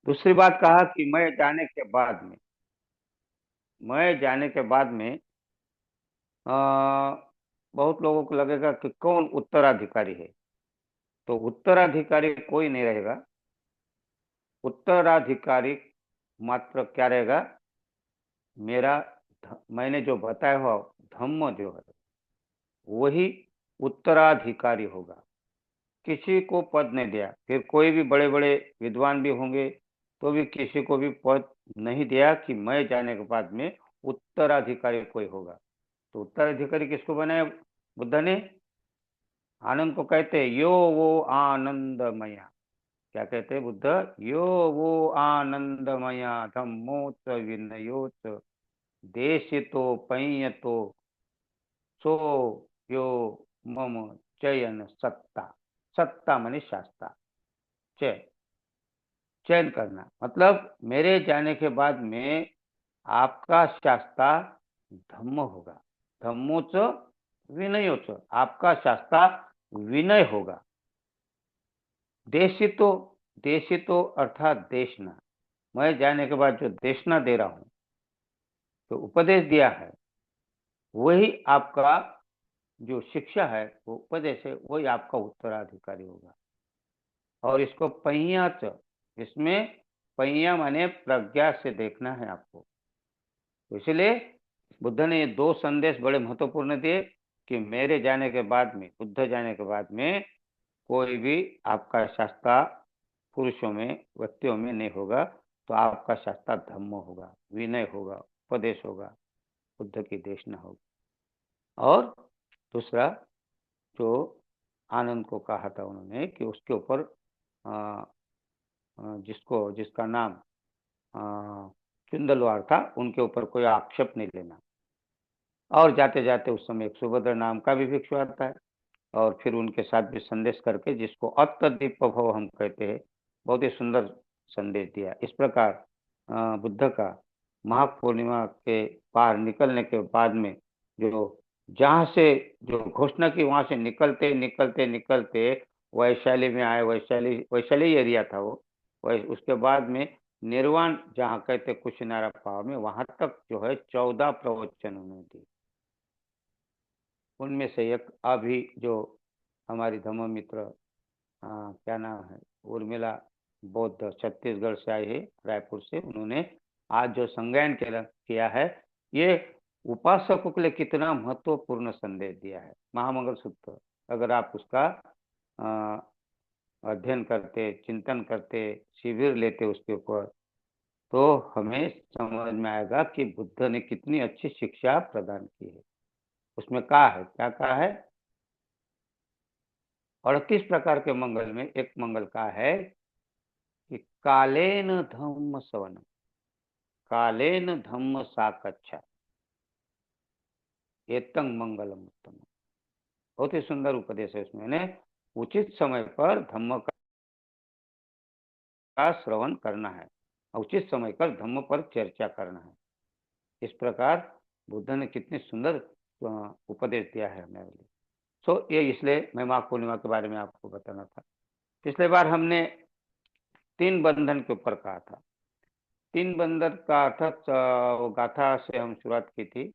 दूसरी बात कहा कि मैं जाने के बाद में आ, बहुत लोगों को लगेगा कि कौन उत्तराधिकारी है। तो उत्तराधिकारी कोई नहीं रहेगा। उत्तराधिकारी मात्र क्या रहेगा? मेरा मैंने जो बताया हुआ धम्म जो है वही उत्तराधिकारी होगा। किसी को पद नहीं दिया, फिर कोई भी बड़े बड़े विद्वान भी होंगे तो भी किसी को भी पद नहीं दिया कि मैं जाने के बाद में उत्तराधिकारी कोई होगा। तो उत्तराधिकारी किसको बनाया बुद्ध ने? आनंद को कहते हैं यो वो आनंदमया। क्या कहते हैं बुद्ध? यो वो आनंदमया धम्मोच विनयोच देशितो पंयतो सो यो मम चयन सत्ता। सत्ता माने शास्ता। चयन, चयन करना मतलब मेरे जाने के बाद में आपका शास्ता धम्म होगा। धम्मोच विनयोच, आपका शास्ता विनय होगा। देशितो, देशितो अर्थात देशना। मैं जाने के बाद जो देशना दे रहा हूं, जो उपदेश दिया है, वही आपका जो शिक्षा है, वो उपदेश है, वही आपका उत्तराधिकारी होगा। और इसको पहिया च, इसमें पहिया माने प्रज्ञा से देखना है आपको। तो इसलिए बुद्ध ने ये दो संदेश बड़े महत्वपूर्ण दिए कि मेरे जाने के बाद में, बुद्ध जाने के बाद में कोई भी आपका शास्त्रा पुरुषों में, व्यक्तियों में नहीं होगा। तो आपका शास्त्रा धम्म होगा, विनय होगा, उपदेश होगा, बुद्ध की देशना होगी। और दूसरा जो आनंद को कहा था उन्होंने कि उसके ऊपर जिसका नाम चुंदलवार था, उनके ऊपर कोई आक्षेप नहीं लेना। और जाते जाते उस समय एक सुभद्र नाम का भी भिक्षु आता है और फिर उनके साथ भी संदेश करके, जिसको अत्तदीप भव हम कहते हैं, बहुत ही सुंदर संदेश दिया। इस प्रकार बुद्ध का माघ पूर्णिमा के पार निकलने के बाद में जो जहाँ से जो घोषणा की, वहां से निकलते निकलते निकलते वैशाली में आए। वैशाली, वैशाली एरिया था वो। उसके बाद में निर्वाण जहाँ कहते कुशिनारा पाव में, वहां तक जो है 14 प्रवचन उन्होंने दिए। उनमें से एक अभी जो हमारी धम्म मित्र, क्या नाम है, उर्मिला बौद्ध, छत्तीसगढ़ से आई है, रायपुर से, उन्होंने आज जो संज्ञान किया है, ये उपासकों के लिए कितना महत्वपूर्ण संदेश दिया है। महामंगल सूत्र अगर आप उसका अध्ययन करते, चिंतन करते, शिविर लेते उसके ऊपर, तो हमें समझ में आएगा कि बुद्ध ने कितनी अच्छी शिक्षा प्रदान की है। उसमें कहा है, क्या कहा है? 38 प्रकार के मंगल में एक मंगल का है कि कालेन धम्म सवनम, कालेन धम्म साकच्छा, एतंग मंगलम उत्तम। बहुत ही सुंदर उपदेश है उसमें ने। उचित समय पर धम्म का श्रवण करना है, उचित समय पर धम्म पर चर्चा करना है। इस प्रकार बुद्ध ने कितनी सुंदर उपदेश दिया है हमें लिए। ये इसलिए मैं माघ पूर्णिमा के बारे में आपको बताना था। पिछले बार हमने तीन बंधन के ऊपर कहा था। तीन बंधन का अर्थात वो गाथा से हम शुरुआत की थी।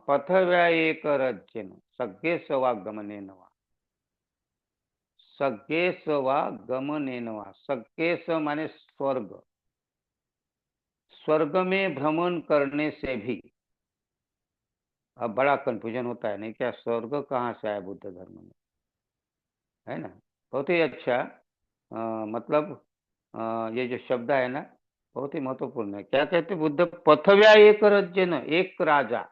पथव्या एक रज्यन सज्ञे सवा गमने नवा, सज्ञे सवा गमने नवा। सज्ञे स माने स्वर्ग, स्वर्ग में भ्रमण करने से भी। अब बड़ा कंफ्यूजन होता है नहीं क्या, स्वर्ग कहाँ से आया बुद्ध धर्म में, है ना? बहुत ही अच्छा मतलब ये जो शब्द है ना, बहुत ही महत्वपूर्ण है। क्या कहते बुद्ध? पथव्या एक रज्यन, एक राजा,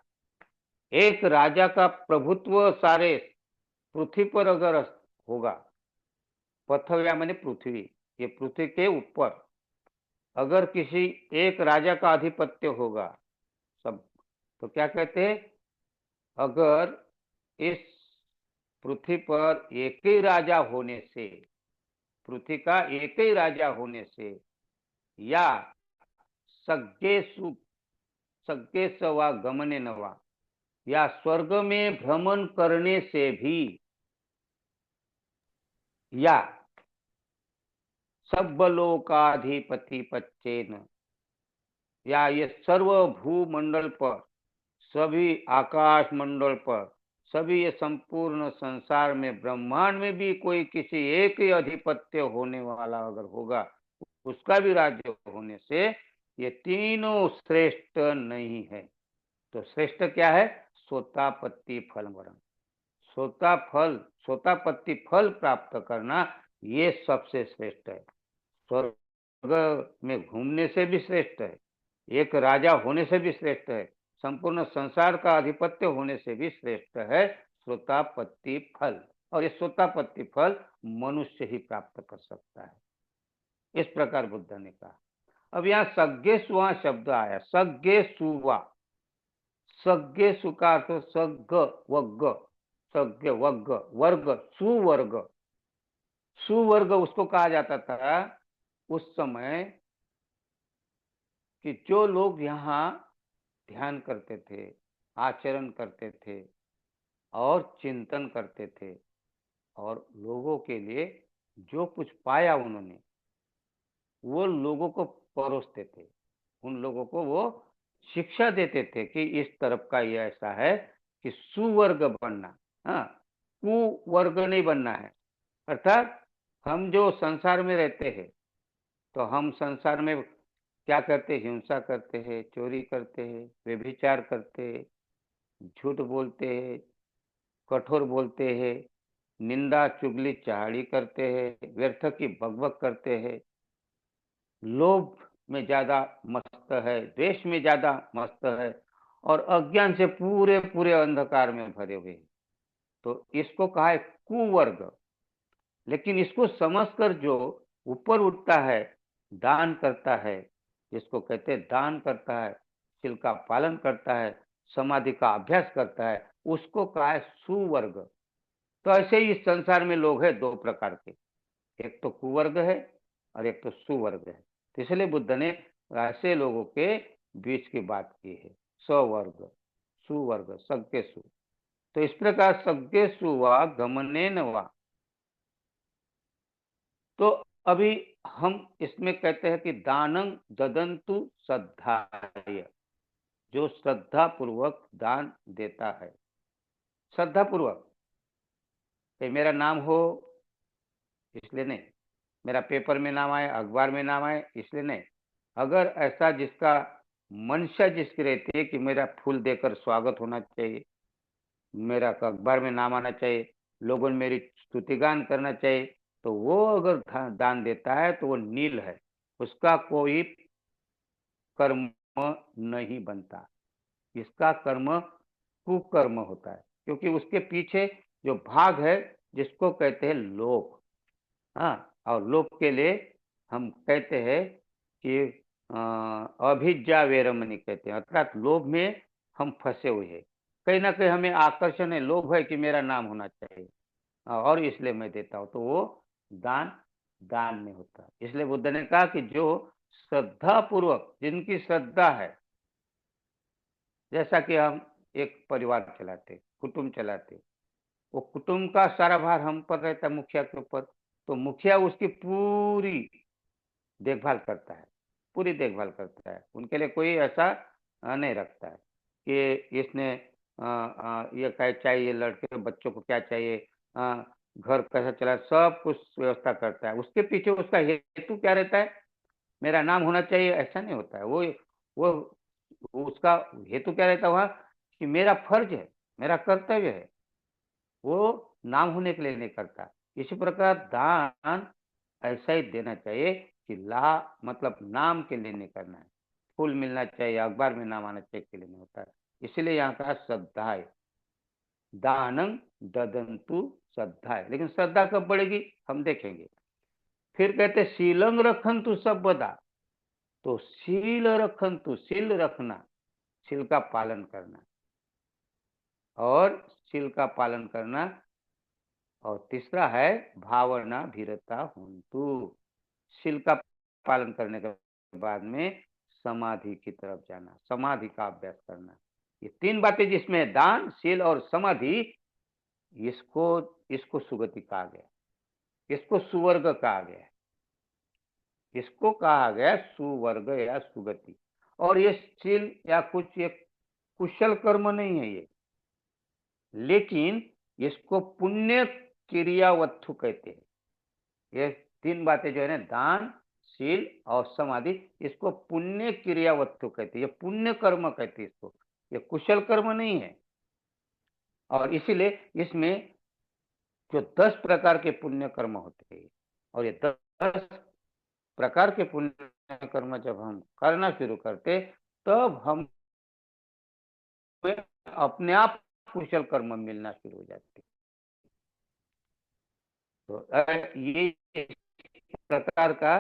एक राजा का प्रभुत्व सारे पृथ्वी पर अगर होगा, पथव्या माने पृथ्वी, ये पृथ्वी के ऊपर अगर किसी एक राजा का आधिपत्य होगा सब, तो क्या कहते हैं? अगर इस पृथ्वी पर एक ही राजा होने से, पृथ्वी का एक ही राजा होने से, या सज्ञेषु सज्ञेशवा गमने नवा, या स्वर्ग में भ्रमण करने से भी, या सर्वलोकाधिपति पच्चेन, या ये सर्व भूमंडल पर, सभी आकाश मंडल पर, सभी ये संपूर्ण संसार में, ब्रह्मांड में भी कोई किसी एक ही अधिपत्य होने वाला अगर होगा, उसका भी राज्य होने से ये तीनों श्रेष्ठ नहीं है। तो श्रेष्ठ क्या है? सोतापत्ति फल वरण, सोतापत्ति फल प्राप्त करना, ये सबसे श्रेष्ठ है। स्वर्ग में घूमने से भी श्रेष्ठ है, एक राजा होने से भी श्रेष्ठ है, संपूर्ण संसार का आधिपत्य होने से भी श्रेष्ठ है श्रोतापत्ति फल। और ये श्रोतापत्ति फल मनुष्य ही प्राप्त कर सकता है, इस प्रकार बुद्ध ने कहा। अब यहाँ सज्ञे सुवा शब्द आया, सज्ञे सुवा, सज्ञे सुका अर्थ सज्ञ वग्ग, सज्ञ वग्ग, वर्ग, सुवर्ग, सुवर्ग उसको कहा जाता था उस समय कि जो लोग यहाँ ध्यान करते थे, आचरण करते थे और चिंतन करते थे, और लोगों के लिए जो कुछ पाया उन्होंने, वो लोगों को परोसते थे, उन लोगों को वो शिक्षा देते थे कि इस तरफ का ये ऐसा है कि सुवर्ग बनना, हाँ, कुवर्ग नहीं बनना है। अर्थात हम जो संसार में रहते हैं, तो हम संसार में क्या करते हैं? हिंसा करते हैं, चोरी करते हैं, व्यभिचार करते हैं, झूठ बोलते हैं, कठोर बोलते हैं, निंदा चुगली चाहड़ी करते हैं, व्यर्थ की बकबक करते हैं, लोभ में ज्यादा मस्त है, द्वेष में ज्यादा मस्त है, और अज्ञान से पूरे पूरे अंधकार में भरे हुए हैं। तो इसको कहा है कुवर्ग। लेकिन इसको समझकर जो ऊपर उठता है, दान करता है, जिसको कहते हैं दान करता है, शील का पालन करता है, समाधि का अभ्यास करता है, उसको कहा है सुवर्ग। तो ऐसे ही इस संसार में लोग हैं दो प्रकार के, एक तो कुवर्ग है और एक तो सुवर्ग है। तो इसलिए बुद्ध ने ऐसे लोगों के बीच की बात की है, सवर्ग सुवर्ग सज्ञे सु। तो इस प्रकार सज्ञे सुवा गमनेन वा। तो अभी हम इसमें कहते हैं कि दानं ददन्तु श्रद्धाय, जो श्रद्धा पूर्वक दान देता है, श्रद्धा पूर्वक, मेरा नाम हो इसलिए नहीं, मेरा पेपर में नाम आए, अखबार में नाम आए इसलिए नहीं, अगर ऐसा जिसका मंशा जिसकी रहती है कि मेरा फूल देकर स्वागत होना चाहिए, मेरा अखबार में नाम आना चाहिए, लोगों ने मेरी स्तुतिगान करना चाहिए, तो वो अगर दान देता है तो वो नील है, उसका कोई कर्म नहीं बनता, इसका कर्म कुकर्म होता है, क्योंकि उसके पीछे जो भाग है जिसको कहते हैं लोभ। हाँ, और लोभ के लिए हम कहते हैं कि अभिज्ञा वेरमणि कहते हैं, अर्थात लोभ में हम फंसे हुए हैं, कहीं ना कहीं हमें आकर्षण है, लोभ है कि मेरा नाम होना चाहिए, और इसलिए मैं देता हूं, तो वो दान दान में होता है। इसलिए बुद्ध ने कहा कि जो श्रद्धा पूर्वक, जिनकी श्रद्धा है, जैसा कि हम एक परिवार चलाते, कुटुंब चलाते, वो कुटुंब का सारा भार हम पर रहता है, मुखिया के ऊपर, तो मुखिया उसकी पूरी देखभाल करता है, पूरी देखभाल करता है, उनके लिए कोई ऐसा नहीं रखता है कि इसने ये क्या चाहिए, लड़के बच्चों को क्या चाहिए, घर कैसा चला, सब कुछ व्यवस्था करता है। उसके पीछे उसका हेतु क्या रहता है? मेरा नाम होना चाहिए, ऐसा नहीं होता है। वो उसका हेतु क्या रहता है वहां? कि मेरा फर्ज है, मेरा कर्तव्य है, वो नाम होने के लिए नहीं करता। इसी प्रकार दान ऐसा ही देना चाहिए कि ला मतलब नाम के लिए नहीं करना है, फूल मिलना चाहिए, अखबार में नाम आना चाहिए के लिए नहीं होता है। इसलिए यहाँ का श्रद्धा है, दानं ददन्तु श्रद्धा है। लेकिन श्रद्धा कब बढ़ेगी हम देखेंगे। फिर कहते शीलं रखन्तु सबदा। तो शील रखन्तु, शील रखना, शील का पालन करना, और शील का पालन करना, और तीसरा है भावना भीरता हुंतु, शील का पालन करने के बाद में समाधि की तरफ जाना, समाधि का अभ्यास करना। ये तीन बातें जिसमें दान, शील और समाधि, इसको इसको सुगति कहा गया, इसको सुवर्ग कहा गया। इसको कहा गया सुवर्ग या सुगति। और ये शील या कुछ ये कुशल कर्म नहीं है ये, लेकिन इसको पुण्य क्रियावत्थु कहते हैं। ये तीन बातें जो है ना, दान, शील और समाधि, इसको पुण्य क्रियावत्थु कहते हैं, ये पुण्य कर्म कहते हैं इसको, ये कुशल कर्म नहीं है। और इसीलिए इसमें जो 10 प्रकार के पुण्य कर्म होते हैं, और ये 10 प्रकार के पुण्य कर्म जब हम करना शुरू करते, तब हम अपने आप कुशल कर्म मिलना शुरू हो जाते। तो ये प्रकार का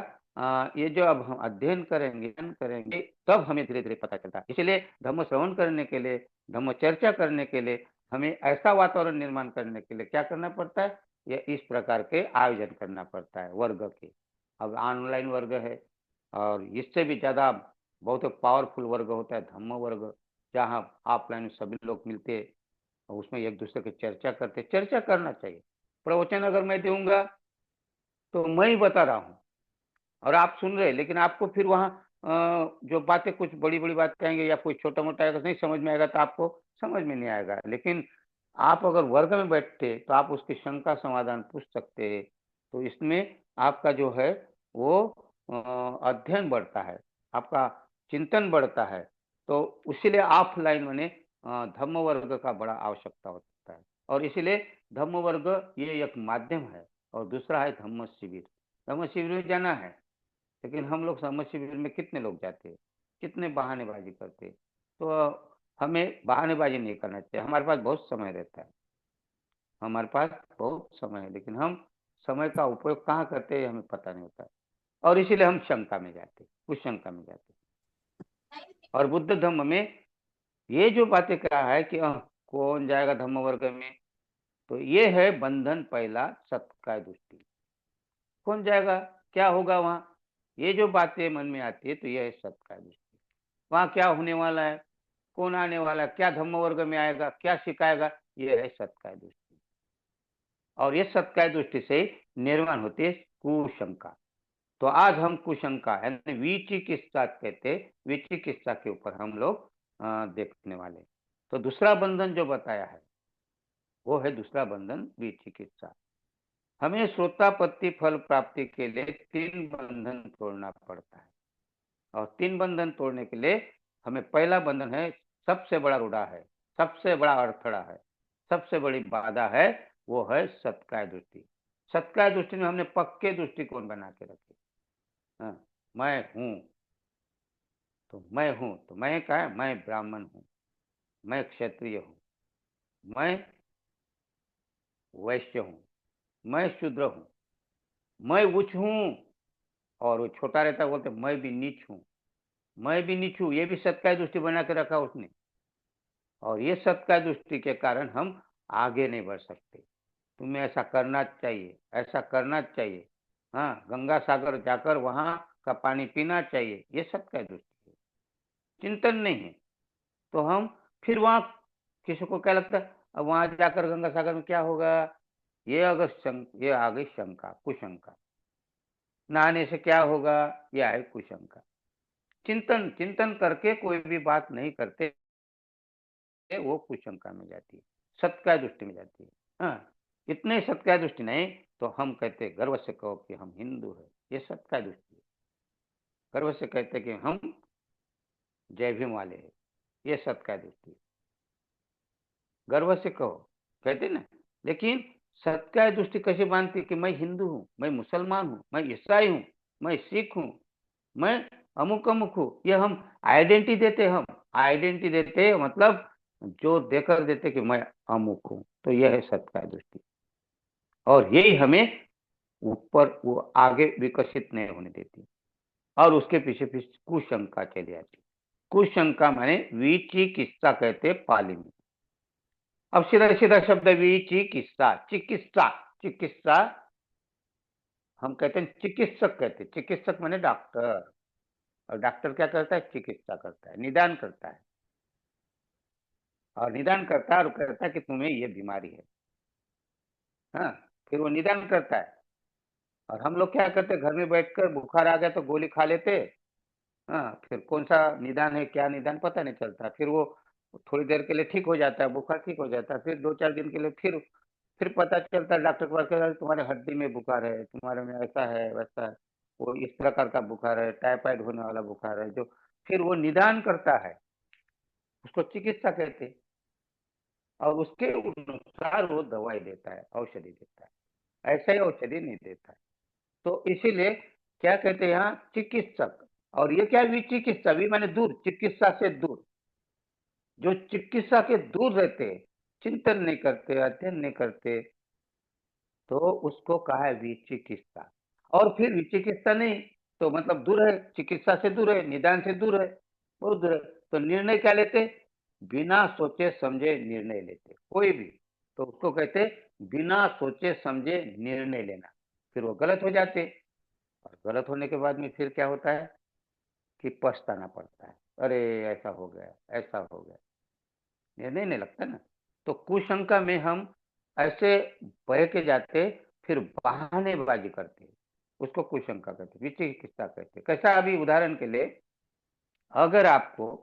ये जो अब हम अध्ययन करेंगे तब हमें धीरे धीरे पता चलता है। इसलिए धम्म श्रवण करने के लिए, धम्म चर्चा करने के लिए, हमें ऐसा वातावरण निर्माण करने के लिए क्या करना पड़ता है, ये इस प्रकार के आयोजन करना पड़ता है वर्ग के। अब ऑनलाइन वर्ग है, और इससे भी ज्यादा बहुत पावरफुल वर्ग होता है धम्म वर्ग, जहाँ ऑफलाइन सभी लोग मिलते, उसमें एक दूसरे की चर्चा करते। चर्चा करना चाहिए। प्रवचन अगर मैं दूंगा तो मैं ही बता रहा हूँ और आप सुन रहे, लेकिन आपको फिर वहाँ जो बातें कुछ बड़ी बड़ी बात कहेंगे या कोई छोटा मोटा अगर नहीं समझ में आएगा तो आपको समझ में नहीं आएगा। लेकिन आप अगर वर्ग में बैठते तो आप उसकी शंका समाधान पूछ सकते हैं। तो इसमें आपका जो है वो अध्ययन बढ़ता है, आपका चिंतन बढ़ता है। तो इसीलिए ऑफलाइन में धम्म वर्ग का बड़ा आवश्यकता होता है। और इसीलिए धम्म वर्ग ये एक माध्यम है। और दूसरा है धम्म शिविर। धम्म शिविर में जाना है, लेकिन हम लोग धम्म शिविर में कितने लोग जाते हैं, कितने बहानेबाजी करते हैं। तो हमें बहानेबाजी नहीं करना चाहिए। हमारे पास बहुत समय रहता है, हमारे पास बहुत समय है, लेकिन हम समय का उपयोग कहाँ करते हैं हमें पता नहीं होता है। और इसीलिए हम शंका में जाते, कुछ शंका में जाते। और बुद्ध धम्म में ये जो बातें कहा है कि कौन जाएगा धम्म वर्ग में, तो ये है बंधन पहला सत्काय दृष्टि। कौन जाएगा, क्या होगा वहां, ये जो बातें मन में आती है तो यह है सत्काय दृष्टि। वहां क्या होने वाला है, कौन आने वाला है, क्या धम्म वर्ग में आएगा, क्या सिखाएगा, ये है सत्काय दृष्टि। और ये सत्काय दृष्टि से निर्माण होती है कुशंका। तो आज हम कुशंका यानी विचिकित्सा कहते, विचिकित्सा के ऊपर हम लोग देखने वाले। तो दूसरा बंधन जो बताया है वो है दूसरा बंधन विचिकित्सा। हमें श्रोतापत्ति फल प्राप्ति के लिए 3 बंधन तोड़ना पड़ता है। और 3 बंधन तोड़ने के लिए हमें पहला बंधन है, सबसे बड़ा रूढ़ा है, सबसे बड़ा अड़थड़ा है, सबसे बड़ी बाधा है, वो है सत्काय दृष्टि। सत्काय दृष्टि में हमने पक्के दृष्टिकोण बना के रखे। हाँ, मैं हूं तो मैं हूं, तो मैं क्या है, मैं ब्राह्मण हूं, मैं क्षत्रिय हूं, मैं वैश्य हूं, मैं शूद्र हूं, मैं उच्च हूं। और वो छोटा रहता है बोलते मैं भी नीच हूं, मैं भी नीच हूं, ये भी सत्काय दृष्टि बना के रखा उसने। और ये सत्काय दृष्टि के कारण हम आगे नहीं बढ़ सकते। तुम्हें ऐसा करना चाहिए, ऐसा करना चाहिए, हाँ गंगा सागर जाकर वहां का पानी पीना चाहिए, ये सत्काय दृष्टि है, चिंतन नहीं है। तो हम फिर वहां, किसी को क्या लगता है अब वहां जाकर गंगा सागर में क्या होगा, ये अगर ये आ गई शंका, कुशंका। नहाने से क्या होगा, यह है कुशंका। चिंतन चिंतन करके कोई भी बात नहीं करते, वो कुशंका में जाती है, सत्काय दृष्टि में जाती है। हाँ, इतने सत्काय दृष्टि नहीं तो हम कहते गर्व से कहो कि हम हिंदू है, ये सत्काय दृष्टि है। गर्व से कहते कि हम जय भीम वाले हैं, ये सत्काय दृष्टि है। गर्व से कहो कहते ना, लेकिन सत्काय दृष्टि कैसे बांधती कि मैं हिंदू हूं, मैं मुसलमान हूं, मैं ईसाई हूं, मैं सिख हूं, मैं अमुक अमुक हूं, ये हम आइडेंटिटी देते, हम आइडेंटिटी देते मतलब जो देकर देते कि मैं अमुक हूं, तो यह है सत्काय दृष्टि। और यही हमें ऊपर वो आगे विकसित नहीं होने देती, और उसके पीछे पीछे कुशंका चली आती। कुशंका माने विचिकित्सा कहते पाली में। अब सीधा सीधा शब्द विचिकित्सा, चिकित्सा, चिकित्सा हम कहते हैं, चिकित्सक कहते हैं, चिकित्सक माने डॉक्टर। और डॉक्टर क्या करता है, चिकित्सा करता है, निदान करता है। और निदान करता है और कहता है कि तुम्हें ये बीमारी है। हाँ, फिर वो निदान करता है, और हम लोग क्या करते, घर में बैठकर बुखार आ गया तो गोली खा लेते। हाँ, फिर कौन सा निदान है क्या निदान पता नहीं चलता, फिर वो थोड़ी देर के लिए ठीक हो जाता है, बुखार ठीक हो जाता है, फिर 2-4 दिन के लिए फिर पता चलता है, डॉक्टर के पास कहता है, तुम्हारे हड्डी में बुखार है, तुम्हारे में ऐसा है वैसा है, वो इस प्रकार का बुखार है, टाइफाइड होने वाला बुखार है, जो फिर वो निदान करता है, उसको चिकित्सा कहते हैं। और उसके अनुसार वो दवाई देता है, औषधि देता है, ऐसा ही औषधि नहीं देता है। तो इसीलिए क्या कहते हैं यहाँ चिकित्सक। और ये क्या विचिकित्सा, भी माने दूर, चिकित्सा से दूर, जो चिकित्सा के दूर रहते, चिंतन नहीं करते, अध्ययन नहीं करते, तो उसको कहा है विचिकित्सा। और फिर विचिकित्सा नहीं तो मतलब दूर है, चिकित्सा से दूर है, निदान से दूर है, बहुत दूर है। तो निर्णय क्या लेते, बिना सोचे समझे निर्णय लेते कोई भी, तो उसको कहते बिना सोचे समझे निर्णय लेना, फिर वो गलत हो जाते। और गलत होने के बाद में फिर क्या होता है कि पछताना पड़ता है, अरे ऐसा हो गया, ऐसा हो गया, निर्णय नहीं लगता ना। तो कुशंका में हम ऐसे बह के जाते, फिर बहानेबाजी करते, उसको कुशंका कहते, विचिकित्सा कहते। कैसा, अभी उदाहरण के लिए, अगर आपको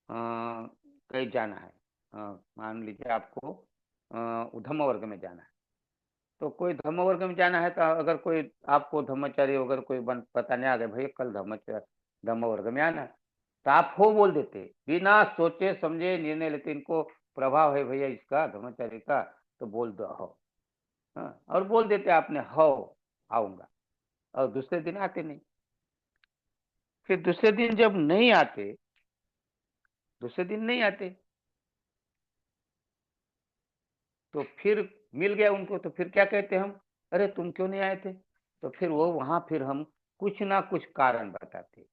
कहीं जाना है, मान लीजिए आपको धम्म वर्ग में जाना है, तो कोई धम्म वर्ग में जाना है, तो अगर कोई आपको धम्मचारी अगर कोई बताने आ गए, भाई कल धम्म वर्ग में आना है, तो आप हो बोल देते, बिना सोचे समझे निर्णय लेते, इनको प्रभाव है भैया इसका धर्मचारी का, तो बोल दो हो। हाँ, और बोल देते आपने हो, आऊंगा, और दूसरे दिन आते नहीं। फिर दूसरे दिन जब नहीं आते, दूसरे दिन नहीं आते, तो फिर मिल गया उनको, तो फिर क्या कहते हम, अरे तुम क्यों नहीं आए थे, तो फिर वो वहां फिर हम कुछ ना कुछ कारण बताते,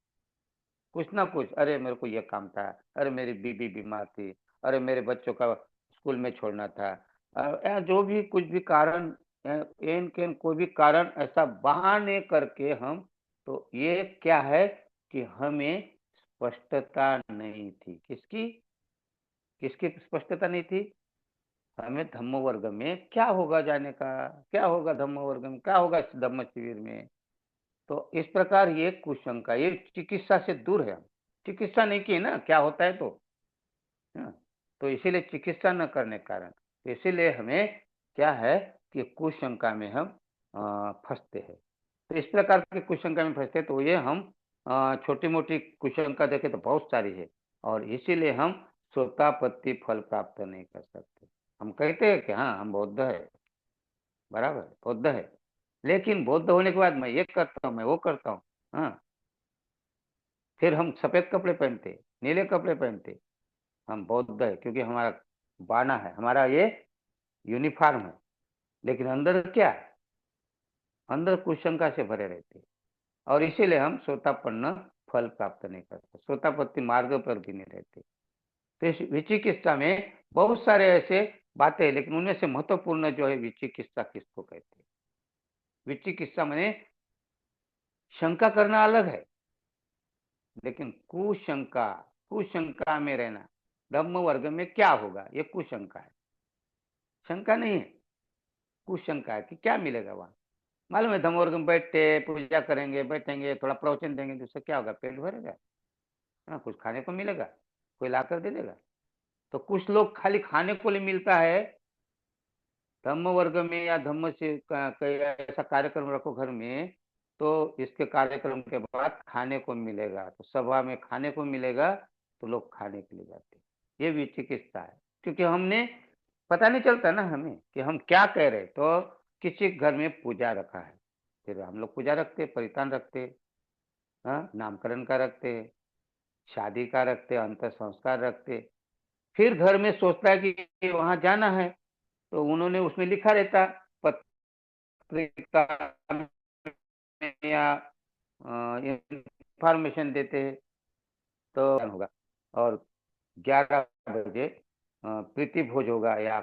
कुछ ना कुछ, अरे मेरे को ये काम था, अरे मेरी बीबी बीमार थी, अरे मेरे बच्चों का स्कूल में छोड़ना था, या जो भी कुछ भी कारण, एन केन कोई भी कारण ऐसा बहाने करके हम, तो ये क्या है कि हमें स्पष्टता नहीं थी, किसकी, किसकी स्पष्टता नहीं थी, हमें धम्म वर्ग में क्या होगा जाने का, क्या होगा धम्म वर्ग में, क्या होगा इस धम्म शिविर में। तो इस प्रकार ये कुशंका, ये चिकित्सा से दूर है, हम चिकित्सा नहीं की ना क्या होता है, तो हाँ, तो इसीलिए चिकित्सा न करने के कारण, तो इसीलिए हमें क्या है कि कुशंका में हम फंसते हैं। तो इस प्रकार की कुशंका में फंसते हैं, तो ये हम छोटी मोटी कुशंका देखें तो बहुत सारी है, और इसीलिए हम सोतापत्ति फल प्राप्त नहीं कर सकते। हम कहते हैं कि हाँ हम बौद्ध है, बराबर बौद्ध है, लेकिन बौद्ध होने के बाद मैं ये करता हूँ, मैं वो करता हूँ, हाँ, फिर हम सफेद कपड़े पहनते, नीले कपड़े पहनते, हम बौद्ध है क्योंकि हमारा बाना है, हमारा ये यूनिफॉर्म है, लेकिन अंदर क्या है, अंदर कुशंका से भरे रहते हैं। और इसीलिए हम सोतापन्न फल प्राप्त नहीं करते, सोतापत्ति मार्ग पर भी नहीं रहते। तो इस विचिकित्सा में बहुत सारे ऐसे बातें हैं, लेकिन उनमें से महत्वपूर्ण जो है विचिकित्सा किसको कहते हैं। विचिकित्सा मैंने शंका करना अलग है, लेकिन कुशंका, कुशंका में रहना, ब्रह्म वर्ग में क्या होगा, ये कुशंका है, शंका नहीं है, कुशंका है कि क्या मिलेगा वहां। मालूम है धम्म वर्ग में बैठते पूजा करेंगे, बैठेंगे, थोड़ा प्रवचन देंगे, तो उससे क्या होगा, पेट भरेगा, हाँ, कुछ खाने को मिलेगा, कोई ला कर दे देगा। तो कुछ लोग खाली खाने को लिए मिलता है, धम्म वर्ग में या धम्म से कोई ऐसा कार्यक्रम रखो घर में, तो इसके कार्यक्रम के बाद खाने को मिलेगा, तो सभा में खाने को मिलेगा, तो लोग खाने के लिए जाते हैं। ये विचिकित्सा है, क्योंकि हमने पता नहीं चलता ना हमें कि हम क्या कह रहे, तो किसी घर में पूजा रखा है, फिर हम लोग पूजा रखते, परितान रखते, हाँ, नामकरण का रखते, शादी का रखते, अंतर संस्कार रखते, फिर घर में सोचता है कि वहां जाना है, तो उन्होंने उसमें लिखा रहता पत्रिका में या इंफॉर्मेशन देते हैं, तो होगा, और 11 बजे प्रीति भोज होगा या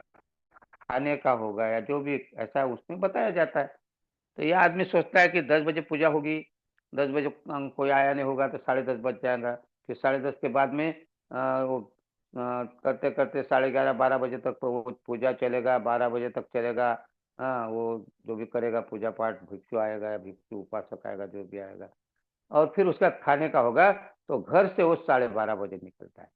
खाने का होगा या जो भी ऐसा उसमें बताया जाता है। तो ये आदमी सोचता है कि 10 बजे पूजा होगी, 10 बजे कोई आया नहीं होगा, तो 10:30 बज जाएगा, फिर 10:30 के बाद में वो करते करते 11:30 12 बजे तक तो वो पूजा चलेगा, 12 बजे तक चलेगा, हाँ, वो जो भी करेगा पूजा पाठ, भिक्षु आएगा या भिक्षु उपासक आएगा, जो भी आएगा, और फिर उसका खाने का होगा, तो घर से वो 12:30 बजे निकलता है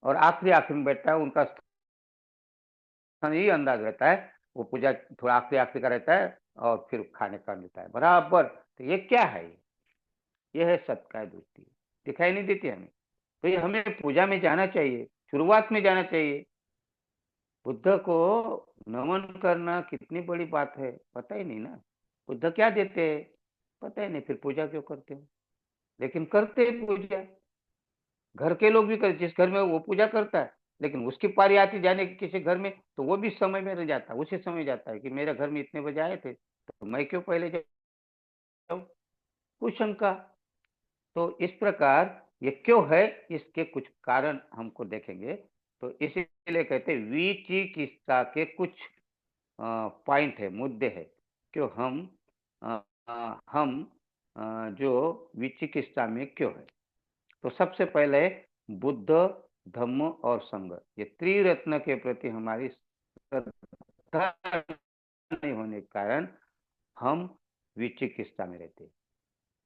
और आखिरी आखिरी में बैठता है। उनका स्थान यही अंदाज रहता है, वो पूजा थोड़ा आखिरी आखिरी का रहता है और फिर खाने का मिलता है बराबर। तो ये क्या है? ये है सत्कार दृष्टि, दिखाई नहीं देती हमें। तो ये हमें पूजा में जाना चाहिए, शुरुआत में जाना चाहिए। बुद्ध को नमन करना कितनी बड़ी बात है, पता ही नहीं ना। बुद्ध क्या देते हैं, पता ही नहीं, फिर पूजा क्यों करते हो? लेकिन करते हैं पूजा। घर के लोग भी कर, जिस घर में वो पूजा करता है, लेकिन उसकी पारी आती जाने की किसी घर में, तो वो भी समय में रह जाता है, उसी समय जाता है कि मेरे घर में इतने बजे आए थे, तो मैं क्यों पहले जाऊं? कुछ शंका। तो इस प्रकार ये क्यों है, इसके कुछ कारण हमको देखेंगे। तो इसीलिए कहते हैं विचिकित्सा के कुछ पॉइंट है, मुद्दे है, क्यों हम अ, हम जो विचिकित्सा में क्यों है। तो सबसे पहले बुद्ध, धम्म और संघ, ये त्रिरत्न के प्रति हमारी श्रद्धा नहीं होने के कारण हम विचिकित्सा में रहते हैं।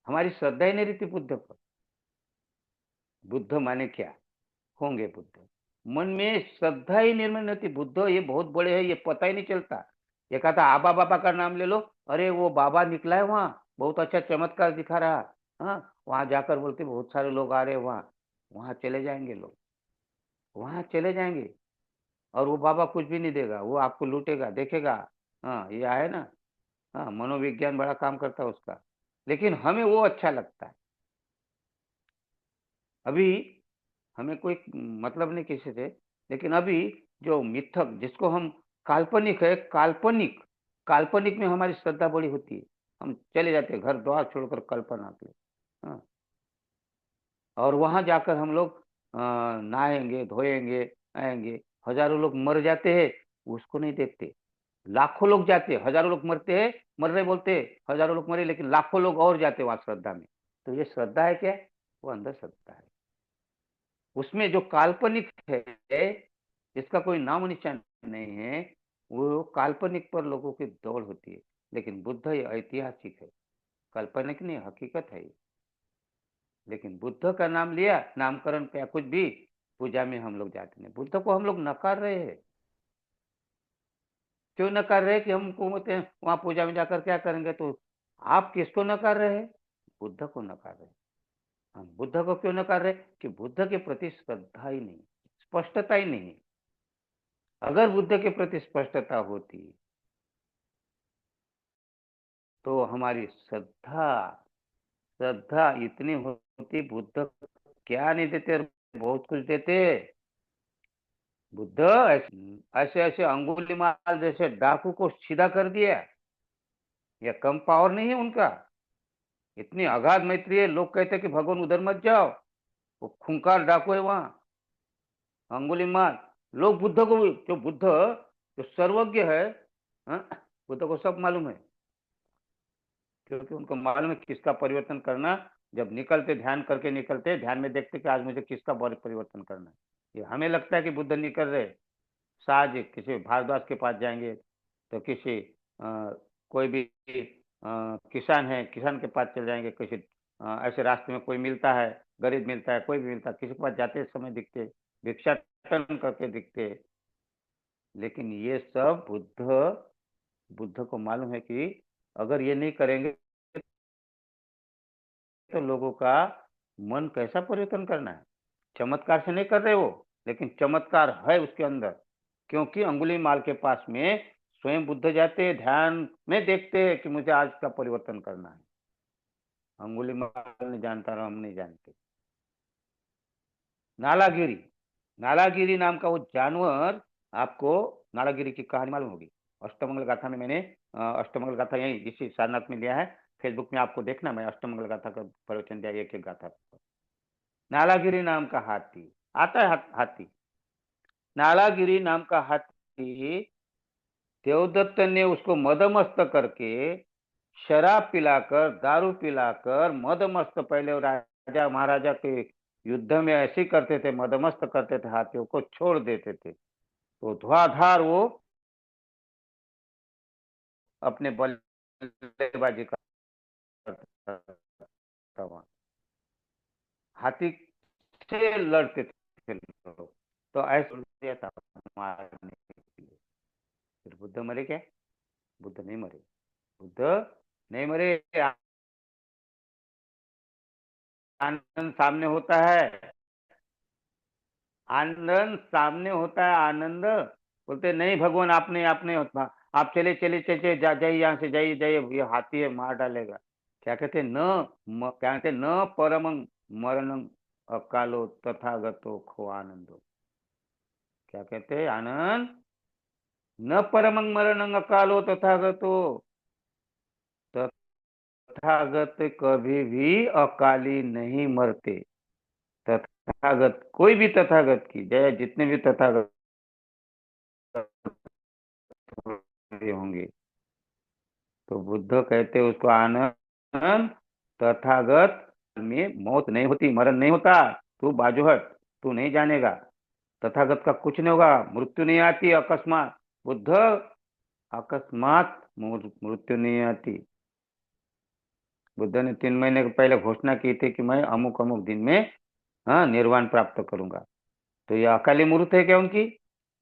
हमारी श्रद्धा ही नहीं रहती बुद्ध पर। बुद्ध माने क्या होंगे बुद्ध, मन में श्रद्धा ही निर्मल नहीं होती। बुद्ध ये बहुत बड़े हैं, ये पता ही नहीं चलता। ये कहता आबा बाबा का नाम ले लो, अरे वो बाबा निकला है वहां, बहुत अच्छा चमत्कार दिखा रहा। हाँ, वहां जाकर बोलते बहुत सारे लोग आ रहे हैं वहां। वहां चले जाएंगे लोग, वहां चले जाएंगे, और वो बाबा कुछ भी नहीं देगा, वो आपको लूटेगा, देखेगा। हाँ, ये आए ना। हाँ, मनोविज्ञान बड़ा काम करता है उसका। लेकिन हमें वो अच्छा लगता है। अभी हमें कोई मतलब नहीं किसी से, लेकिन अभी जो मिथक जिसको हम काल्पनिक है, काल्पनिक काल्पनिक में हमारी श्रद्धा बड़ी होती है। हम चले जाते हैं घर द्वार छोड़कर कल्पना के। हाँ, और वहां जाकर हम लोग नहाएंगे धोएंगे आएंगे। हजारों लोग मर जाते हैं, उसको नहीं देखते। लाखों लोग जाते हैं, हजारों लोग मरते हैं, मर रहे बोलते हैं, हजारों लोग मरे, लेकिन लाखों लोग और जाते हैं वहां श्रद्धा में। तो ये श्रद्धा है क्या? वो अंदर श्रद्धा है। उसमें जो काल्पनिक है, जिसका कोई नाम निशान नहीं है, वो काल्पनिक पर लोगों की दौड़ होती है। लेकिन बुद्ध ये ऐतिहासिक है, काल्पनिक नहीं, हकीकत है ये। लेकिन बुद्ध का नाम लिया, नामकरण क्या कुछ भी, पूजा में हम लोग जाते नहीं। बुद्ध को हम लोग नकार रहे हैं। क्यों नकार रहे हैं? कि हमको बोलते हैं वहां पूजा में जाकर क्या करेंगे, तो आप किसको नकार रहे हैं? बुद्ध को नकार रहे हैं। हम बुद्ध को क्यों नकार रहे? कि बुद्ध के प्रति श्रद्धा ही नहीं, स्पष्टता ही नहीं। अगर बुद्ध के प्रति स्पष्टता होती, तो हमारी श्रद्धा श्रद्धा इतनी होती, बुद्ध क्या नहीं देते, बहुत कुछ देते। बुद्ध ऐसे ऐसे अंगुलीमाल जैसे डाकू को सीधा कर दिया। या कम पावर नहीं है उनका, इतनी अगाध मैत्री है। लोग कहते हैं कि भगवान उधर मत जाओ, वो खूंखार डाकू है वहां, अंगुलीमाल। लोग बुद्ध को, जो बुद्ध जो सर्वज्ञ है, हाँ, बुद्ध को सब मालूम है, क्योंकि उनको मालूम है किसका परिवर्तन करना। जब निकलते ध्यान करके निकलते, ध्यान में देखते कि आज मुझे किसका परिवर्तन करना है। ये हमें लगता है कि बुद्ध निकल रहे, साज किसी भारद्वाज के पास जाएंगे, तो किसी कोई भी किसान है, किसान के पास चले जाएंगे, किसी ऐसे रास्ते में कोई मिलता है, गरीब मिलता है, कोई भी मिलता है, किसी के पास जाते समय दिखते, भिक्षाटन करके दिखते। लेकिन ये सब बुद्ध बुद्ध को मालूम है कि अगर ये नहीं करेंगे, तो लोगों का मन कैसा परिवर्तन करना है। चमत्कार से नहीं कर रहे वो, लेकिन चमत्कार है उसके अंदर। क्योंकि अंगुली माल के पास में स्वयं बुद्ध जाते हैं, ध्यान में देखते हैं कि मुझे आज का परिवर्तन करना है। अंगुली माल नहीं जानता, और हम नहीं जानते। नालागिरी, नालागिरी नाम का वो जानवर, आपको नालागिरी की कहानी मालूम होगी। अष्टमंगल गाथा में मैंने अष्टमंगल गाथा यही इसी सारनाथ में लिया है। फेसबुक में आपको देखना, मैं अष्टमंगल गाथा का प्रवचन दिया, एक एक गाथा। नालागिरी नाम का हाथी आता है, हाथी, नालागिरी नाम का हाथी, देवदत्त ने उसको मदमस्त करके, शराब पिलाकर, दारू पिलाकर मदमस्त, पहले वो राजा महाराजा के युद्ध में ऐसे ही करते थे, मदमस्त करते थे, हाथियों को छोड़ देते थे, तो धुआंधार वो अपने बल्लेबाजी करता था वहां, हाथी से लड़ते थे लोग। तो ऐसा दिया था मारने के लिए। फिर बुद्ध मरे क्या? बुद्ध नहीं मरे। बुद्ध नहीं मरे। आनंद सामने होता है, आनंद सामने होता है, आनंद। बोलते नहीं भगवान, आपने आपने आप चले चले चले जाइए, यहाँ से जाइए जाइए, ये हाथी है मार डालेगा। क्या कहते न क्या कहते न परमं मरणं अकालो तथागतो खो आनंदो। क्या कहते आनंद? न परमं मरणं अकालो तथागतो। तथागत कभी भी अकाली नहीं मरते। तथागत, कोई भी तथागत की जय, जितने भी तथागत होंगे, तो बुद्ध कहते उसको आनंद, तथागत में मौत नहीं होती, मरण नहीं होता। तू बाजू हट, तू नहीं जानेगा। तथागत का कुछ नहीं होगा, मृत्यु नहीं आती अकस्मात। बुद्ध अकस्मात मृत्यु नहीं आती। बुद्ध ने 3 महीने के पहले घोषणा की थी कि मैं अमुक अमुक दिन में हाँ निर्वाण प्राप्त करूंगा। तो ये अकाली मूर्त है क्या उनकी?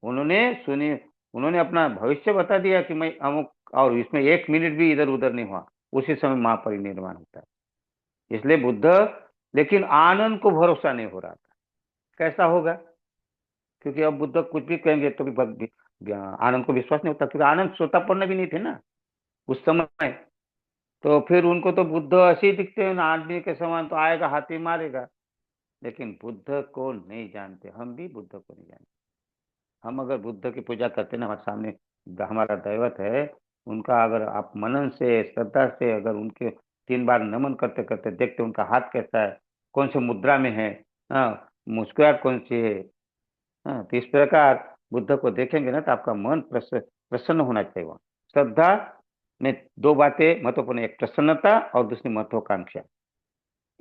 उन्होंने सुनी, उन्होंने अपना भविष्य बता दिया कि मैं अमुक, और इसमें 1 मिनट भी इधर उधर नहीं हुआ, उसी समय महापरिनिर्वाण होता है। इसलिए बुद्ध, लेकिन आनंद को भरोसा नहीं हो रहा था, कैसा होगा? क्योंकि अब बुद्ध कुछ भी कहेंगे तो भी आनंद को विश्वास नहीं होता, क्योंकि आनंद श्रोतापन्न भी नहीं थे ना उस समय। तो फिर उनको तो बुद्ध ऐसे ही दिखते हैं ना, आदमी के समान, तो आएगा हाथी मारेगा। लेकिन बुद्ध को नहीं जानते, हम भी बुद्ध को नहीं जानते। हम अगर बुद्ध की पूजा करते हैं ना, हमारे सामने हमारा दैवत है, उनका अगर आप मनन से श्रद्धा से अगर उनके 3 बार नमन करते करते देखते उनका हाथ कैसा है, कौन से मुद्रा में है, हाँ, मुस्कुराहट कौन सी है, हाँ, तो इस प्रकार बुद्ध को देखेंगे ना तो आपका मन प्रसन्न होना चाहिए वहाँ। श्रद्धा में 2 बातें महत्वपूर्ण, एक प्रसन्नता और दूसरी महत्वाकांक्षा।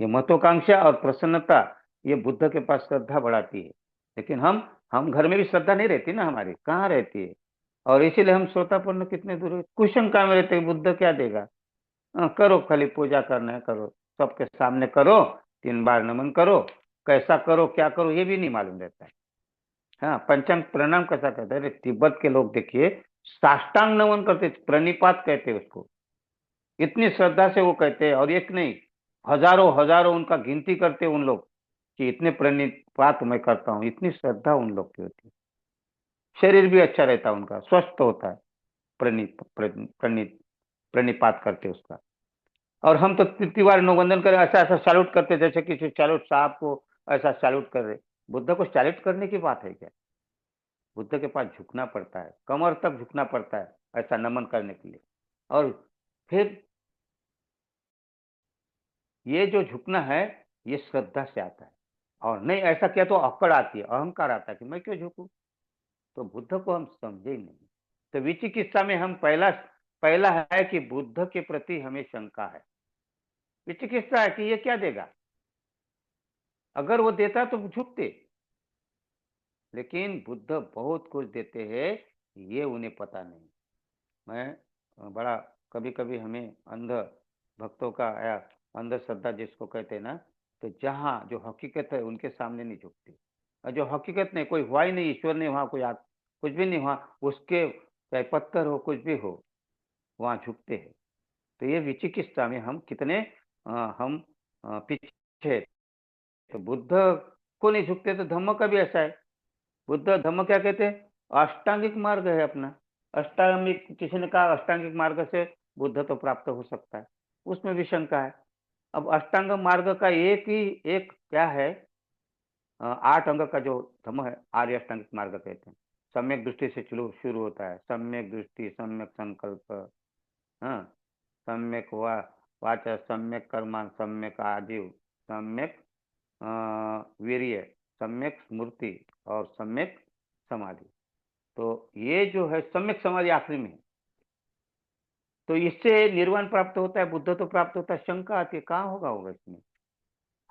ये महत्वाकांक्षा और प्रसन्नता, ये बुद्ध के पास श्रद्धा बढ़ाती है। लेकिन हम घर में भी श्रद्धा नहीं रहती ना, हमारी कहाँ रहती है। और इसीलिए हम श्रोतापन्न कितने दूर है, कुशंका में रहते हैं, बुद्ध क्या देगा। करो, खाली पूजा करना है करो, सबके सामने करो, 3 बार नमन करो, कैसा करो क्या करो ये भी नहीं मालूम रहता है। हाँ, पंचांग प्रणाम कैसा करते हैं? अरे तिब्बत के लोग देखिए, साष्टांग नमन करते, प्रणिपात कहते हैं उसको। इतनी श्रद्धा से वो कहते हैं, और एक नहीं, हजारों हजारों उनका गिनती करते हैं उन लोग, कि इतने प्रणिपात मैं करता हूँ, इतनी श्रद्धा उन लोग की होती है। शरीर भी अच्छा रहता है उनका, स्वस्थ होता है, प्रणित प्रणित प्रणिपात करते उसका। और हम तो 3 बार नौवंदन कर ऐसा ऐसा सैल्यूट करते, जैसे किसी सैल्यूट साहब को ऐसा सैल्यूट कर रहे। बुद्ध को सैल्यूट करने की बात है क्या? बुद्ध के पास झुकना पड़ता है, कमर तक झुकना पड़ता है ऐसा नमन करने के लिए। और फिर ये जो झुकना है, ये श्रद्धा से आता है। और नहीं ऐसा किया तो अकड़ आती है, अहंकार आता है कि मैं क्यों झुकूं। तो बुद्ध को हम समझे ही नहीं। तो विचिकित्सा में हम पहला पहला है कि बुद्ध के प्रति हमें शंका है, विचिकित्सा है कि ये क्या देगा। अगर वो देता तो झुकते, लेकिन बुद्ध बहुत कुछ देते हैं, ये उन्हें पता नहीं। मैं बड़ा, कभी कभी हमें अंध भक्तों का या अंधश्रद्धा जिसको कहते हैं ना, तो जहाँ जो हकीकत है उनके सामने नहीं झुकते। और जो हकीकत नहीं, कोई हुआ ही नहीं, ईश्वर नहीं हुआ, कोई कुछ भी नहीं हुआ, उसके चाहे पत्थर हो कुछ भी हो, वहां झुकते हैं। तो ये विचिकित्सा में हम कितने हम पीछे हैं। तो बुद्ध को नहीं झुकते, तो धम्म का भी ऐसा है। बुद्ध धम्म क्या कहते हैं? अष्टांगिक मार्ग है अपना। अष्टांगिक, किसी ने कहा अष्टांगिक मार्ग से बुद्ध तो प्राप्त हो सकता है, उसमें भी शंका है। अब अष्टांग मार्ग का एक ही एक क्या है, 8 अंग का जो धम्म है, आर्य अष्टांगिक मार्ग कहते हैं। सम्यक दृष्टि से शुरू होता है, सम्यक दृष्टि, सम्यक संकल्प, हाँ, सम्यक वाचा, सम्यक कर्मा, सम्यक आजीव, सम्यक वीर्य, सम्यक स्मृति, और सम्यक समाधि। तो ये जो है सम्यक समाधि आखिरी में है। तो इससे निर्वाण प्राप्त होता है, बुद्ध तो प्राप्त होता है। शंका आती है कहाँ होगा इसमें।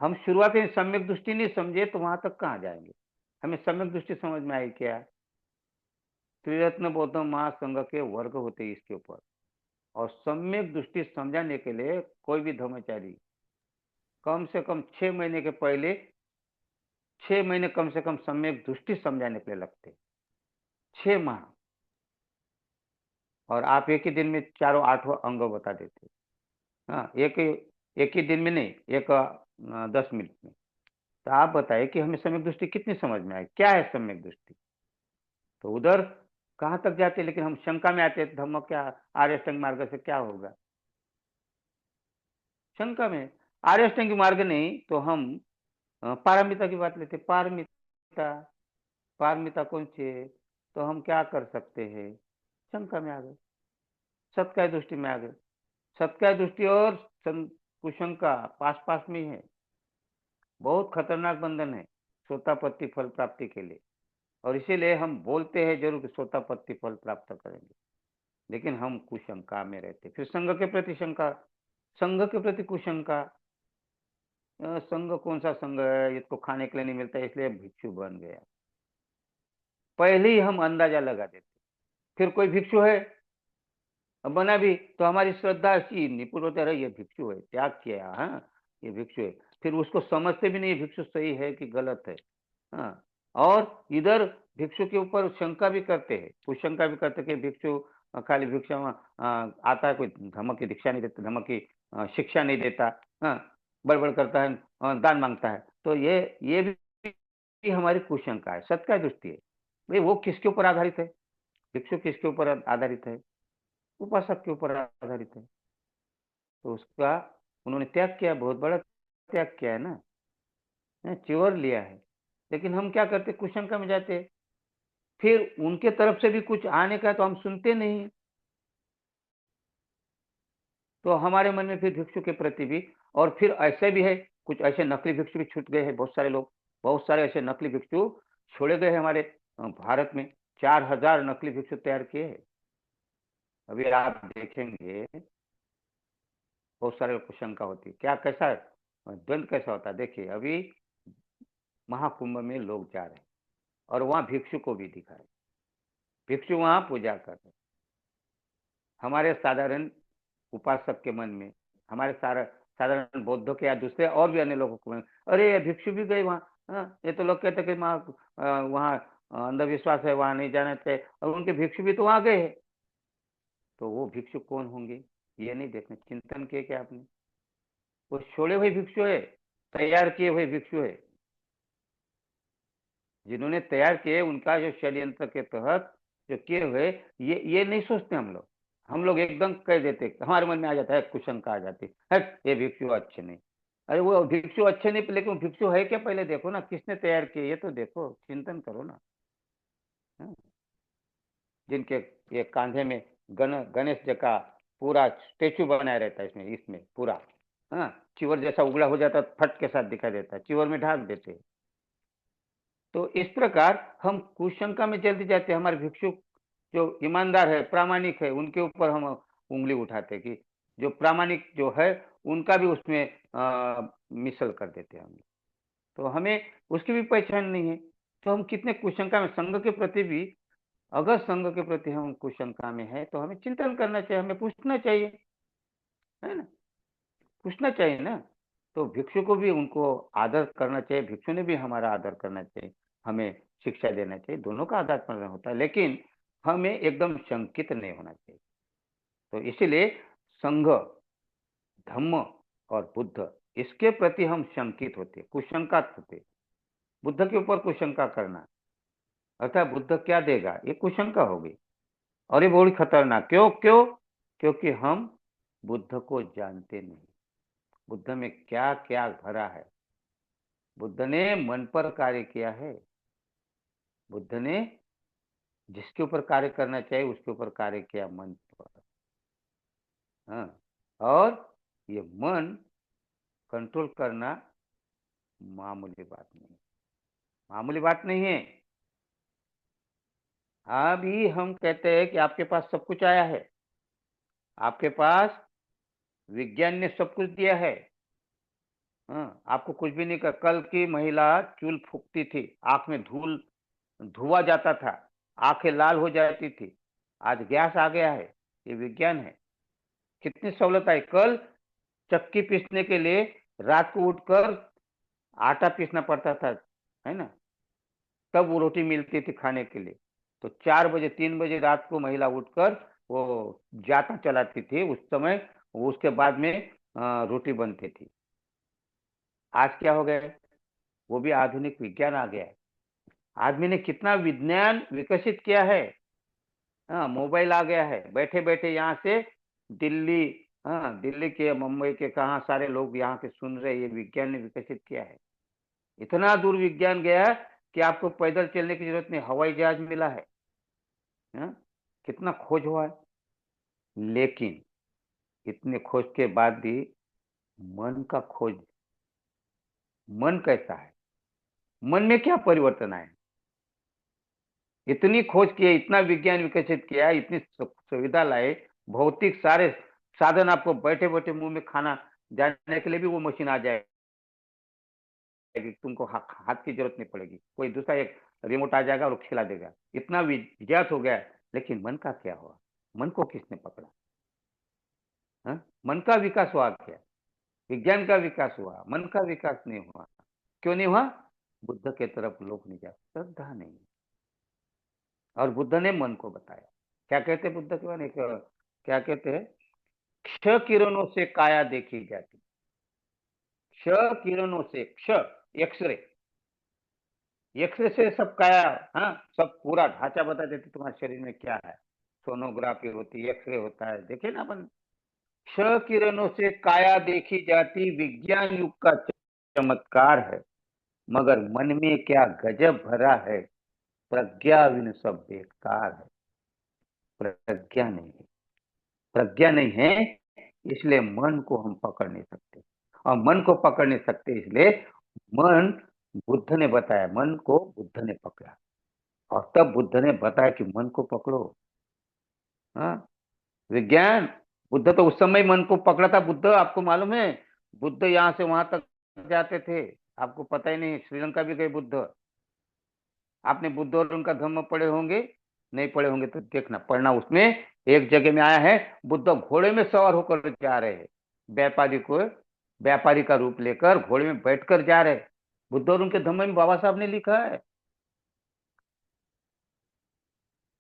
हम शुरुआत में सम्यक दृष्टि नहीं समझे तो वहां तक कहाँ जाएंगे। हमें सम्यक दृष्टि समझ में आई क्या? त्रिरत्न बौद्ध महासंघ के वर्ग होते हैं इसके ऊपर। और सम्यक दृष्टि समझाने के लिए कोई भी धर्माचारी कम से कम 6 महीने के पहले 6 महीने कम से कम सम्यक दृष्टि समझाने के लिए लगते, 6 माह। और आप एक ही दिन में चारों आठों अंग बता देते। हाँ, एक ही दिन में नहीं, 10 मिनट में। तो आप बताइए कि हमें सम्यक दृष्टि कितनी समझ में आए, क्या है सम्यक दृष्टि? तो उधर कहाँ तक जाते, लेकिन हम शंका में आते हैं, धम्म क्या, आर्य अष्टांग मार्ग से क्या होगा? शंका में। आर्य अष्टांग मार्ग नहीं तो हम पारमिता की बात लेते। पारमिता, पारमिता कौन सी है? तो हम क्या कर सकते हैं? शंका में आ गए, सत्काय दृष्टि में आ गए। सत्काय दृष्टि और कुशंका पास पास में ही है। बहुत खतरनाक बंधन है सोतापत्ति फल प्राप्ति के लिए। और इसीलिए हम बोलते हैं जरूर कि सोतापत्ति फल प्राप्त करेंगे, लेकिन हम कुशंका में रहते। फिर संघ के प्रति शंका, संघ के प्रति कुशंका। संघ कौन सा संघ है, इसको खाने के लिए नहीं मिलता इसलिए भिक्षु बन गया। पहले ही हम अंदाजा लगा देते। फिर कोई भिक्षु है बना भी तो हमारी श्रद्धा ऐसी निपुण होते रहे, ये भिक्षु है, त्याग किया, हाँ ये भिक्षु है। फिर उसको समझते भी नहीं भिक्षु सही है कि गलत है। हाँ, और इधर भिक्षु के ऊपर शंका भी करते हैं, कुशंका भी करते कि भिक्षु खाली भिक्षा आता है, कोई धर्म की दीक्षा नहीं देता, धर्म की शिक्षा नहीं देता, हाँ बड़बड़ करता है, दान मांगता है। तो ये भी हमारी कुशंका है, सत्य दृष्टि है। भाई वो किसके ऊपर आधारित है? भिक्षु किसके ऊपर आधारित है? उपासक के ऊपर आधारित है। तो उसका उन्होंने त्याग किया, बहुत बड़ा त्याग किया है ना, चिवर लिया है। लेकिन हम क्या करते, कुशंका में जाते। फिर उनके तरफ से भी कुछ आने का तो हम सुनते नहीं। तो हमारे मन में फिर भिक्षु के प्रति भी, और फिर ऐसे भी है, कुछ ऐसे नकली भिक्षु भी छूट गए हैं, बहुत सारे लोग, बहुत सारे ऐसे नकली भिक्षु छोड़े गए हैं हमारे भारत में। 4000 नकली भिक्षु तैयार किए हैं। अभी आप देखेंगे बहुत सारे लोग को शंका होती है, क्या कैसा है, द्वंद कैसा होता है। देखिए अभी महाकुंभ में लोग जा रहे हैं और वहां भिक्षु को भी दिखा रहे, भिक्षु वहां पूजा कर रहे। हमारे साधारण उपासक के मन में, हमारे साधारण बौद्धों के या दूसरे और भी अन्य लोगों को, अरे ये भिक्षु भी गए वहां, हाँ ये तो लोग कहते हैं कि वहाँ अंधविश्वास है, वहां नहीं जाना चाहिए, और उनके भिक्षु भी तो वहां गए हैं। तो वो भिक्षु कौन होंगे, ये नहीं देखना, चिंतन किए क्या आपने? वो छोड़े हुए भिक्षु है, तैयार किए हुए भिक्षु है। जिन्होंने तैयार किए उनका जो षड्यंत्र के तहत जो किए हुए, ये नहीं सोचते हम लोग एकदम कह देते, हमारे मन में आ जाता है, कुशंका आ जाती है, ये भिक्षु अच्छे नहीं। अरे वो भिक्षु अच्छे नहीं, लेकिन भिक्षु है क्या पहले देखो ना, किसने तैयार किए ये तो देखो, चिंतन करो ना। हाँ? जिनके ये कांधे में गणेश जी का पूरा स्टेचू बनाया रहता है, इसमें इसमें पूरा, हाँ चिवर जैसा उगला हो जाता है, फट के साथ दिखाई देता है, चिवर में ढाक देते हैं। तो इस प्रकार हम कुशंका में जल्दी जाते हैं। हमारे भिक्षु जो ईमानदार है, प्रामाणिक है, उनके ऊपर हम उंगली उठाते कि जो प्रामाणिक जो है उनका भी उसमें मिसल कर देते हैं हम। तो हमें उसकी भी पहचान नहीं है। तो हम कितने कुशंका में, संघ के प्रति भी, अगर संघ के प्रति हम कुशंका में है तो हमें चिंतन करना चाहिए, हमें पूछना चाहिए, है ना, पूछना चाहिए ना। तो भिक्षु को भी उनको आदर करना चाहिए, भिक्षु ने भी हमारा आदर करना चाहिए, हमें शिक्षा देना चाहिए, दोनों का आदर करना होता है, लेकिन हमें एकदम शंकित नहीं होना चाहिए। तो इसीलिए संघ, धम्म और बुद्ध, इसके प्रति हम शंकित होते, कुशंकित होते। बुद्ध के ऊपर कुशंका करना अर्थात बुद्ध क्या देगा, ये कुशंका होगी। और ये बड़ी खतरनाक, क्यों क्यों? क्योंकि हम बुद्ध को जानते नहीं, बुद्ध में क्या क्या भरा है। बुद्ध ने मन पर कार्य किया है, बुद्ध ने जिसके ऊपर कार्य करना चाहिए उसके ऊपर कार्य किया, मन पर। हाँ, और ये मन कंट्रोल करना मामूली बात नहीं, मामूली बात नहीं है। अभी हम कहते हैं कि आपके पास सब कुछ आया है, आपके पास विज्ञान ने सब कुछ दिया है, हाँ आपको कुछ भी नहीं कर। कल की महिला चूल फूकती थी, आंख में धुआं जाता था, आंखें लाल हो जाती थी, आज गैस आ गया है, ये विज्ञान है। कितनी सहूलत आई। कल चक्की पीसने के लिए रात को उठकर आटा पीसना पड़ता था, है ना, तब वो रोटी मिलती थी खाने के लिए। तो 4 बजे 3 बजे रात को महिला उठकर वो जाता चलाती थी उस समय। उसके बाद में रोटी बनती थी। आज क्या हो गया है? वो भी आधुनिक विज्ञान आ गया है। आदमी ने कितना विज्ञान विकसित किया है। हाँ, मोबाइल आ गया है, बैठे बैठे यहाँ से दिल्ली, हाँ, दिल्ली के, मुंबई के, कहाँ सारे लोग यहाँ के सुन रहे हैं। ये विज्ञान ने विकसित किया है। इतना दूर विज्ञान गया है कि आपको पैदल चलने की जरूरत नहीं, हवाई जहाज मिला है। हाँ? कितना खोज हुआ है। लेकिन इतने खोज के बाद भी मन का खोज, मन कैसा है, मन में क्या परिवर्तन आए। इतनी खोज की है, इतना विज्ञान विकसित किया है, इतनी सुविधा लाए, भौतिक सारे साधन, आपको बैठे बैठे मुंह में खाना जाने के लिए भी वो मशीन आ जाएगी। तुमको हाथ की जरूरत नहीं पड़ेगी, कोई दूसरा एक रिमोट आ जाएगा और खिला देगा। इतना विज्ञात हो गया है। लेकिन मन का क्या हुआ? मन को किसने पकड़ा? हाँ? मन का विकास हुआ क्या? विज्ञान का विकास हुआ, मन का विकास नहीं हुआ। क्यों नहीं हुआ? बुद्ध के तरफ लोग नहीं जाते, श्रद्धा नहीं। और बुद्ध ने मन को बताया। क्या कहते बुद्ध के बारे में? क्या कहते हैं? क्ष किरणों से काया देखी जाती। क्ष किरणों से, क्ष, एक्सरे, एक्सरे से सब काया, हाँ, सब पूरा ढांचा बता देते तुम्हारे शरीर में क्या है। सोनोग्राफी होती है, एक्सरे होता है, देखे ना अपन। क्ष किरणों से काया देखी जाती, विज्ञान युग का चमत्कार है। मगर मन में क्या गजब भरा है, प्रज्ञा बिन सब बेकार है। प्रज्ञा नहीं है, प्रज्ञा नहीं है, इसलिए मन को हम पकड़ नहीं सकते। और मन को पकड़ नहीं सकते इसलिए मन, बुद्ध ने बताया, मन को बुद्ध ने पकड़ा। और तब बुद्ध ने बताया कि मन को पकड़ो। हाँ, विज्ञान, बुद्ध तो उस समय मन को पकड़ा था। बुद्ध, आपको मालूम है, बुद्ध यहाँ से वहां तक जाते थे, आपको पता ही नहीं। श्रीलंका भी गए बुद्ध। आपने बुद्ध और उनका धम्म पढ़े होंगे, नहीं पढ़े होंगे तो देखना, पढ़ना। उसमें एक जगह में आया है, बुद्ध घोड़े में सवार होकर जा रहे हैं, व्यापारी को, व्यापारी का रूप लेकर घोड़े में बैठकर जा रहे हैं। बुद्ध और उनके धम्म में बाबा साहब ने लिखा है।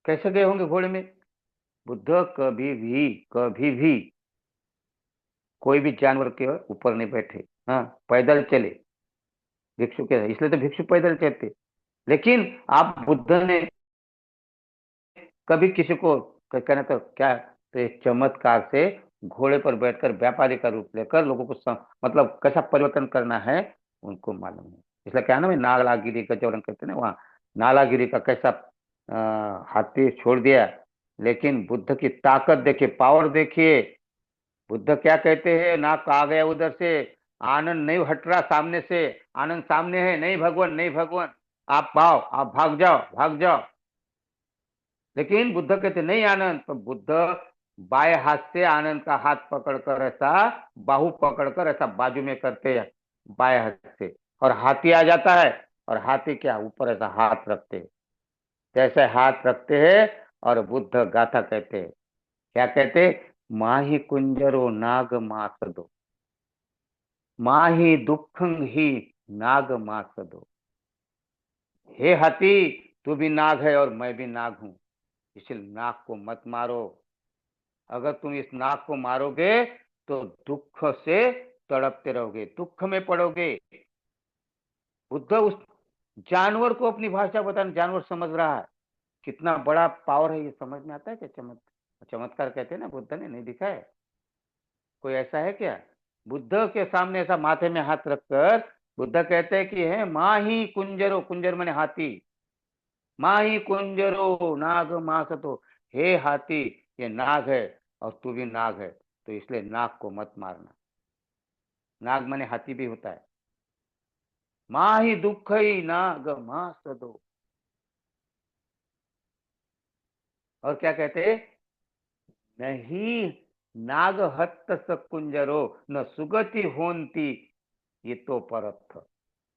कैसे गए होंगे घोड़े में? बुद्ध कभी भी कोई भी जानवर के ऊपर नहीं बैठे। हाँ, पैदल चले, भिक्षु के, इसलिए तो भिक्षु पैदल चलते। लेकिन आप बुद्ध ने कभी किसी को कहना तो क्या, तो एक चमत्कार से घोड़े पर बैठकर व्यापारी का रूप लेकर लोगों को मतलब कैसा परिवर्तन करना है उनको मालूम है। इसलिए क्या नाम है, नालागिरी का जब कहते हैं ना, वहाँ नालागिरी का कैसा हाथी छोड़ दिया। लेकिन बुद्ध की ताकत देखिए, पावर देखिए। बुद्ध क्या कहते हैं, नाक आ गया उधर से, आनंद नहीं हट रहा सामने से, आनंद सामने है, नहीं भगवान, नहीं भगवान, आप पाओ, आप भाग जाओ, भाग जाओ। लेकिन बुद्ध कहते नहीं आनंद, तो बुद्ध बाएं हाथ से आनंद का हाथ पकड़कर ऐसा, बाहु पकड़कर ऐसा बाजू में करते हैं बाएं हाथ से, और हाथी आ जाता है। और हाथी क्या ऊपर ऐसा हाथ रखते हैं, जैसे हाथ रखते हैं। और बुद्ध गाथा कहते हैं, क्या कहते? माही कुंजरो नाग मासदो, माही दुखंग ही नाग मासदो। हे हाथी, तू भी नाग है और मैं भी नाग हूं, इसलिए नाग को मत मारो। अगर तुम इस नाग को मारोगे तो दुख से तड़पते रहोगे, दुख में पड़ोगे। बुद्ध उस जानवर को अपनी भाषा बताने, जानवर समझ रहा है कितना बड़ा पावर है। ये समझ में आता है क्या? चमत्कार कहते हैं ना, बुद्ध ने नहीं दिखा है। कोई ऐसा है क्या? बुद्ध के सामने ऐसा माथे में हाथ रखकर बुद्ध कहते हैं कि है माही कुंजरो, कुंजर माने हाथी, माही कुंजरो नाग मासतो, हे हाथी, ये नाग है और तू भी नाग है, तो इसलिए नाग को मत मारना। नाग माने हाथी भी होता है। माही दुख ही नाग मासदो। और क्या कहते हैं? नहीं, नाग हत्त सकुंजरो न सुगति होंती, ये तो परथ।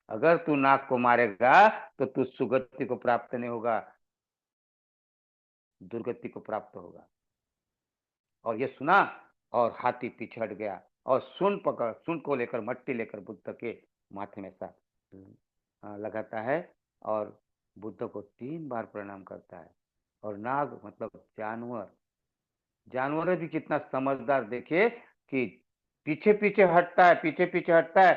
अगर तू नाग को मारेगा तो तू सुगति को प्राप्त नहीं होगा, दुर्गति को प्राप्त होगा। और ये सुना, और हाथी पीछे हट गया और सुन को लेकर मट्टी लेकर बुद्ध के माथे में सा लगाता है और बुद्ध को 3 बार प्रणाम करता है। और नाग मतलब जानवर, जानवर भी कितना समझदार, देखिए कि पीछे पीछे हटता है, पीछे पीछे हटता है,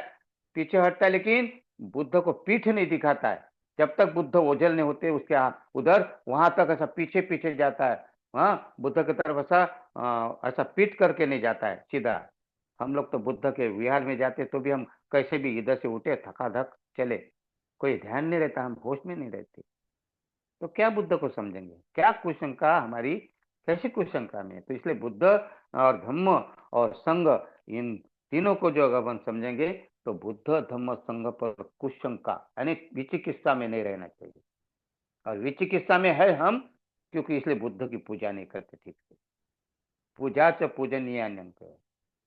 पीछे हटता है, लेकिन बुद्ध को पीठ नहीं दिखाता है। जब तक बुद्ध ओझल नहीं होते उसके उधर, वहां तक ऐसा पीछे पीछे जाता है। हाँ, बुद्ध की तरफ ऐसा ऐसा पीठ करके नहीं जाता है सीधा। हम लोग तो बुद्ध के विहार में जाते तो भी हम कैसे भी इधर से उठे धकाधक चले, कोई ध्यान नहीं रहता, हम होश में नहीं रहते। तो क्या बुद्ध को समझेंगे, क्या कुशंका हमारी, कैसी कुशंका में? तो इसलिए बुद्ध और धम्म और संघ, इन तीनों को जो अगर अपन समझेंगे तो बुद्ध धम्म संघ पर कुशंका यानी विचिकित्सा में नहीं रहना चाहिए। और विचिकित्सा में है हम, क्योंकि इसलिए बुद्ध की पूजा नहीं करते ठीक से। पूजा च पूजनीयानम,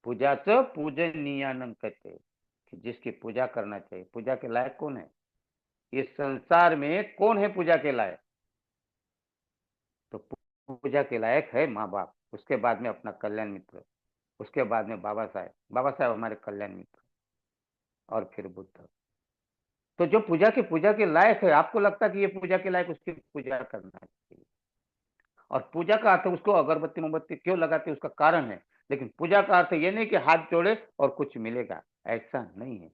पूजा च पूजनीयानम कहते हैं कि जिसकी पूजा करना चाहिए। पूजा के लायक कौन है इस संसार में? कौन है पूजा के लायक? तो पूजा के लायक है माँ बाप, उसके बाद में अपना कल्याण मित्र, उसके बाद में बाबा साहेब, बाबा साहेब हमारे कल्याण मित्र, और फिर बुद्ध। तो जो पूजा के लायक है, आपको लगता है कि ये पूजा के लायक, उसकी पूजा करना चाहिए। और पूजा का अर्थ उसको अगरबत्ती मोमबत्ती क्यों लगाते हैं उसका कारण है, लेकिन पूजा का अर्थ ये नहीं कि हाथ जोड़े और कुछ मिलेगा, ऐसा नहीं है।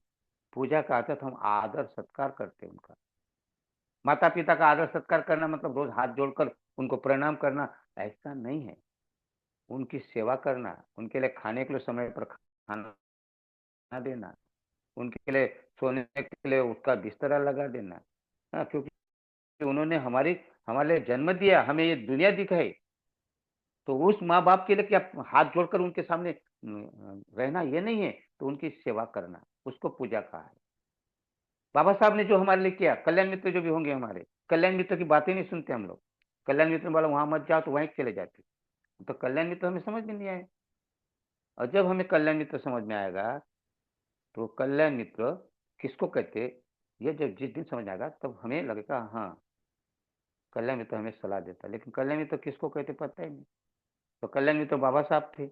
पूजा का अर्थ हम आदर सत्कार करते हैं उनका। माता पिता का आदर सत्कार करना मतलब रोज हाथ जोड़कर उनको प्रणाम करना, ऐसा नहीं है। उनकी सेवा करना, उनके लिए खाने के लिए समय पर खाना देना, उनके लिए सोने के लिए उसका बिस्तरा लगा देना। हाँ, क्योंकि उन्होंने हमारे लिए जन्म दिया, हमें ये दुनिया दिखाई। तो उस माँ बाप के लिए क्या हाथ जोड़कर उनके सामने रहना ये नहीं है, तो उनकी सेवा करना, उसको पूजा कहा है। बाबा साहब ने जो हमारे लिए किया, कल्याण मित्र जो भी होंगे हमारे, कल्याण मित्र की बातें नहीं सुनते हम लोग। कल्याण मित्र वाला वहां मत जाओ तो वहीं चले जाते। तो कल्याण मित्र हमें समझ में नहीं आए। और जब हमें कल्याण मित्र समझ में आएगा तो कल्याण मित्र किसको कहते, ये जब जिस दिन समझ आएगा तब हमें लगेगा हाँ, कल्याण मित्र हमें सलाह देता। लेकिन कल्याण मित्र किसको कहते पता ही नहीं। तो कल्याण मित्र बाबा साहब थे,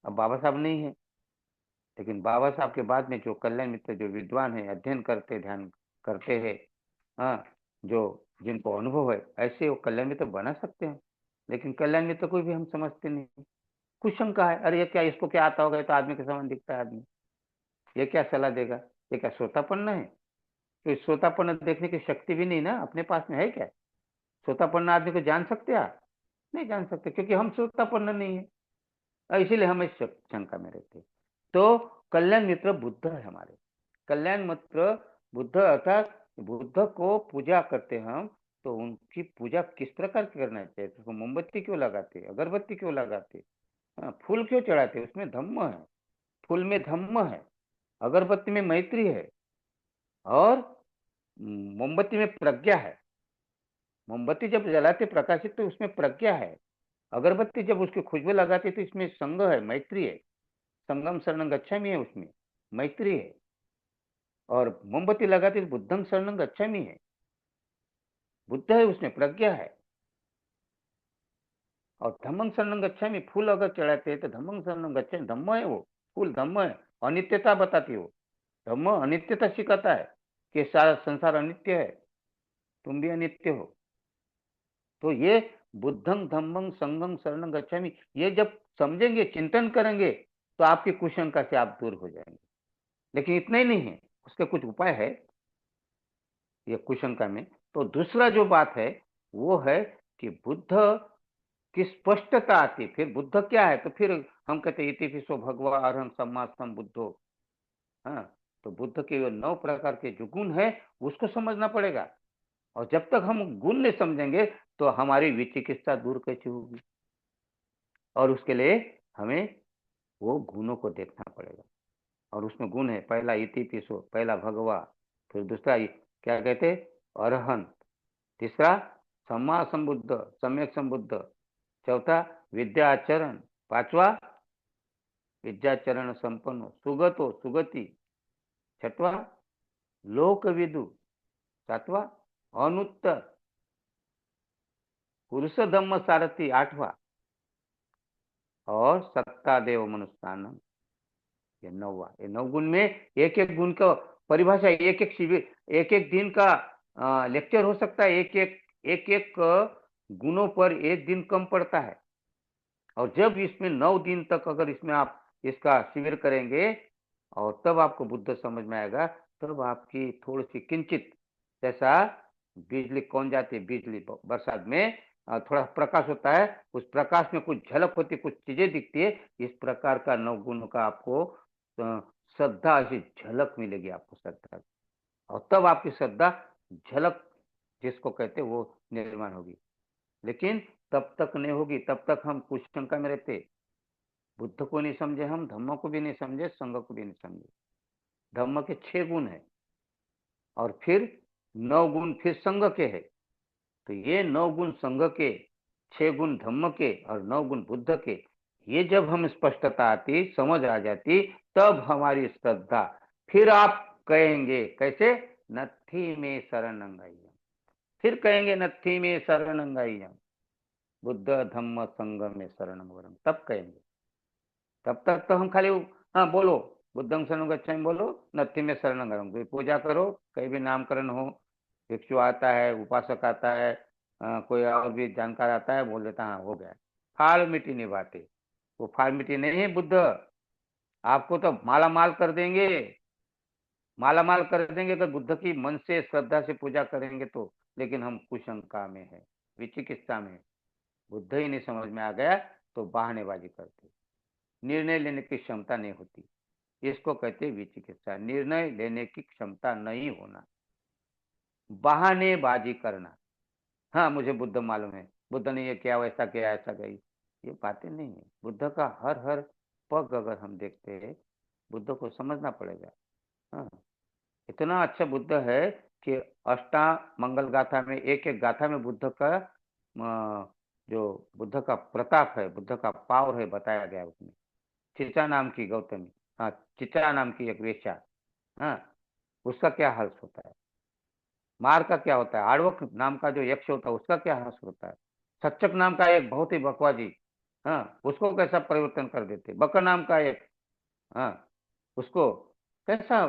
अब बाबा साहब नहीं है। लेकिन बाबा साहब के बाद में जो कल्याण मित्र, जो विद्वान है, अध्ययन करते, ध्यान करते हैं, हाँ, जो जिनको अनुभव है, ऐसे वो कल्याण मित्र बना सकते हैं। लेकिन कल्याण मित्र को भी हम समझते नहीं। कुछ शंका है, अरे ये क्या, इसको क्या आता होगा, ये तो आदमी के समान दिखता है आदमी, ये क्या सलाह देगा, ये क्या श्रोतापन्न है? तो इस श्रोतापन्न देखने की शक्ति भी नहीं ना अपने पास में, है क्या? श्रोतापन्न आदमी को जान सकते आप? नहीं जान सकते, क्योंकि हम श्रोतापन्न नहीं है। और इसीलिए हम इस शंका में रहते हैं। तो कल्याण मित्र बुद्ध है हमारे। कल्याण मित्र बुद्ध, अर्थात बुद्ध को पूजा करते हम, तो उनकी पूजा किस प्रकार की करना चाहिए? तो मोमबत्ती क्यों लगाते, अगरबत्ती क्यों लगाते, हाँ, फूल क्यों चढ़ाते? उसमें धम्म है, फूल में धम्म है, अगरबत्ती में मैत्री है, और मोमबत्ती में प्रज्ञा है। मोमबत्ती जब जलाते प्रकाशित तो उसमें प्रज्ञा है। अगरबत्ती जब उसकी खुशबू लगाते तो इसमें संग है, मैत्री है, संगम शरणं गच्छामि है, उसमें मैत्री है। और मोमबत्ती लगाते तो बुद्धं शरणं गच्छामि है, बुद्ध है, उसमें प्रज्ञा है। और धम्मं शरणं गच्छामि, फूल अगर चढ़ाते हैं तो धम्मं शरणं गच्छामि, धम्म है वो, फूल धम्म है, अनित्यता बताती है वो। धम्म अनित्यता सिखाता है कि सारा संसार अनित्य है, तुम भी अनित्य हो। तो ये बुद्धं धम्मं संघं शरणं गच्छामि, ये जब समझेंगे, चिंतन करेंगे, तो आपकी कुशंका से आप दूर हो जाएंगे। लेकिन इतना ही नहीं है, उसके कुछ उपाय है ये कुशंका में। तो दूसरा जो बात है वो है कि बुद्ध की स्पष्टता आती है। फिर बुद्ध क्या है, तो फिर हम कहते हैं इति पिसो भगवा अरहं सम्मा संबुद्धो। हाँ, तो बुद्ध के 9 प्रकार के जो गुण है उसको समझना पड़ेगा। और जब तक हम गुण नहीं समझेंगे तो हमारी विचिकित्सा दूर कैसे होगी? और उसके लिए हमें वो गुणों को देखना पड़ेगा। और उसमें गुण है, पहला इति पिसो, पहला भगवा, फिर दूसरा क्या कहते, अरहंत, तीसरा सम्मा संबुद्ध, सम्यक संबुद्ध, चौथा विद्याचरण, पांचवा विद्याचरण संपन्न, सुगतो सुगति, छठवा लोकविदु, सातवा अनुत्तर, पुरुष धम्म सारथी, आठवा, और सत्ता देव मनुष्यानम, ये नौवा। ये नवगुण में एक एक गुण का परिभाषा, एक एक शिविर, एक एक दिन का लेक्चर हो सकता है, एक एक गुणों पर एक दिन कम पड़ता है। और जब इसमें 9 दिन तक अगर इसमें आप इसका शिविर करेंगे और तब आपको बुद्ध समझ में आएगा, तब आपकी थोड़ी सी किंचित, जैसा बिजली कौन जाती है, बिजली बरसात में थोड़ा प्रकाश होता है, उस प्रकाश में कुछ झलक होती है, कुछ चीजें दिखती है, इस प्रकार का नवगुण का आपको श्रद्धा ऐसी झलक मिलेगी आपको, श्रद्धा। और तब आपकी श्रद्धा झलक जिसको कहते हैं वो निर्माण होगी। लेकिन तब तक नहीं होगी, तब तक हम कुछ शंका में रहते, बुद्ध को नहीं समझे, हम धम्म को भी नहीं समझे, संघ को भी नहीं समझे। धम्म के 6 गुण है और फिर 9 गुण फिर संघ के है। तो ये 9 गुण संघ के, 6 गुण धम्म के और 9 गुण बुद्ध के, ये जब हम स्पष्टता आती, समझ आ जाती, तब हमारी श्रद्धा, फिर आप कहेंगे कैसे, नत्थी में शरणंगाइयम, फिर कहेंगे नत्थी में शरणंगाइयम, बुद्ध धम्म संघ में शरणं वरम, तब कहेंगे। तब तक तो हम खाली हाँ बोलो, बुद्धं शरणं गच्छामि बोलो, नत्थी में शरणं गरम, कोई पूजा करो, कहीं भी नामकरण हो, भिक्षु आता है, उपासक आता है, कोई और भी जानकार आता है, बोल देता हाँ हो गया। फॉर्मेलिटी निभाते, वो फॉर्मेलिटी नहीं है बुद्ध, आपको तो माला माल कर देंगे, माला माल कर देंगे अगर बुद्ध की मन से श्रद्धा से पूजा करेंगे तो। लेकिन हम कुशंका में है, विचिकित्सा में है। बुद्ध ही नहीं समझ में आ गया तो बहानेबाजी करते, निर्णय लेने की क्षमता नहीं होती, इसको कहते हैं विचिकित्सा, निर्णय लेने की क्षमता नहीं होना, बहानेबाजी करना। हाँ मुझे बुद्ध मालूम है, बुद्ध ने ये किया, वैसा किया, ऐसा किया, ये बातें नहीं है। बुद्ध का हर हर पग अगर हम देखते हैं, बुद्ध को समझना पड़ेगा। हाँ, इतना अच्छा बुद्ध है कि अष्टा मंगल गाथा में, एक एक गाथा में बुद्ध का जो बुद्ध का प्रताप है, बुद्ध का पावर है, बताया गया उसमें। चिचा नाम की गौतमी, हाँ, चिचा नाम की एक वेश्या, हाँ, उसका क्या हाल होता है, मार का क्या होता है, आड़वक नाम का जो यक्ष होता है उसका क्या हाल होता है, सच्चक नाम का एक बहुत ही बकवाजी, हाँ, उसको कैसा परिवर्तन कर देते, बकर नाम का एक, हाँ, उसको कैसा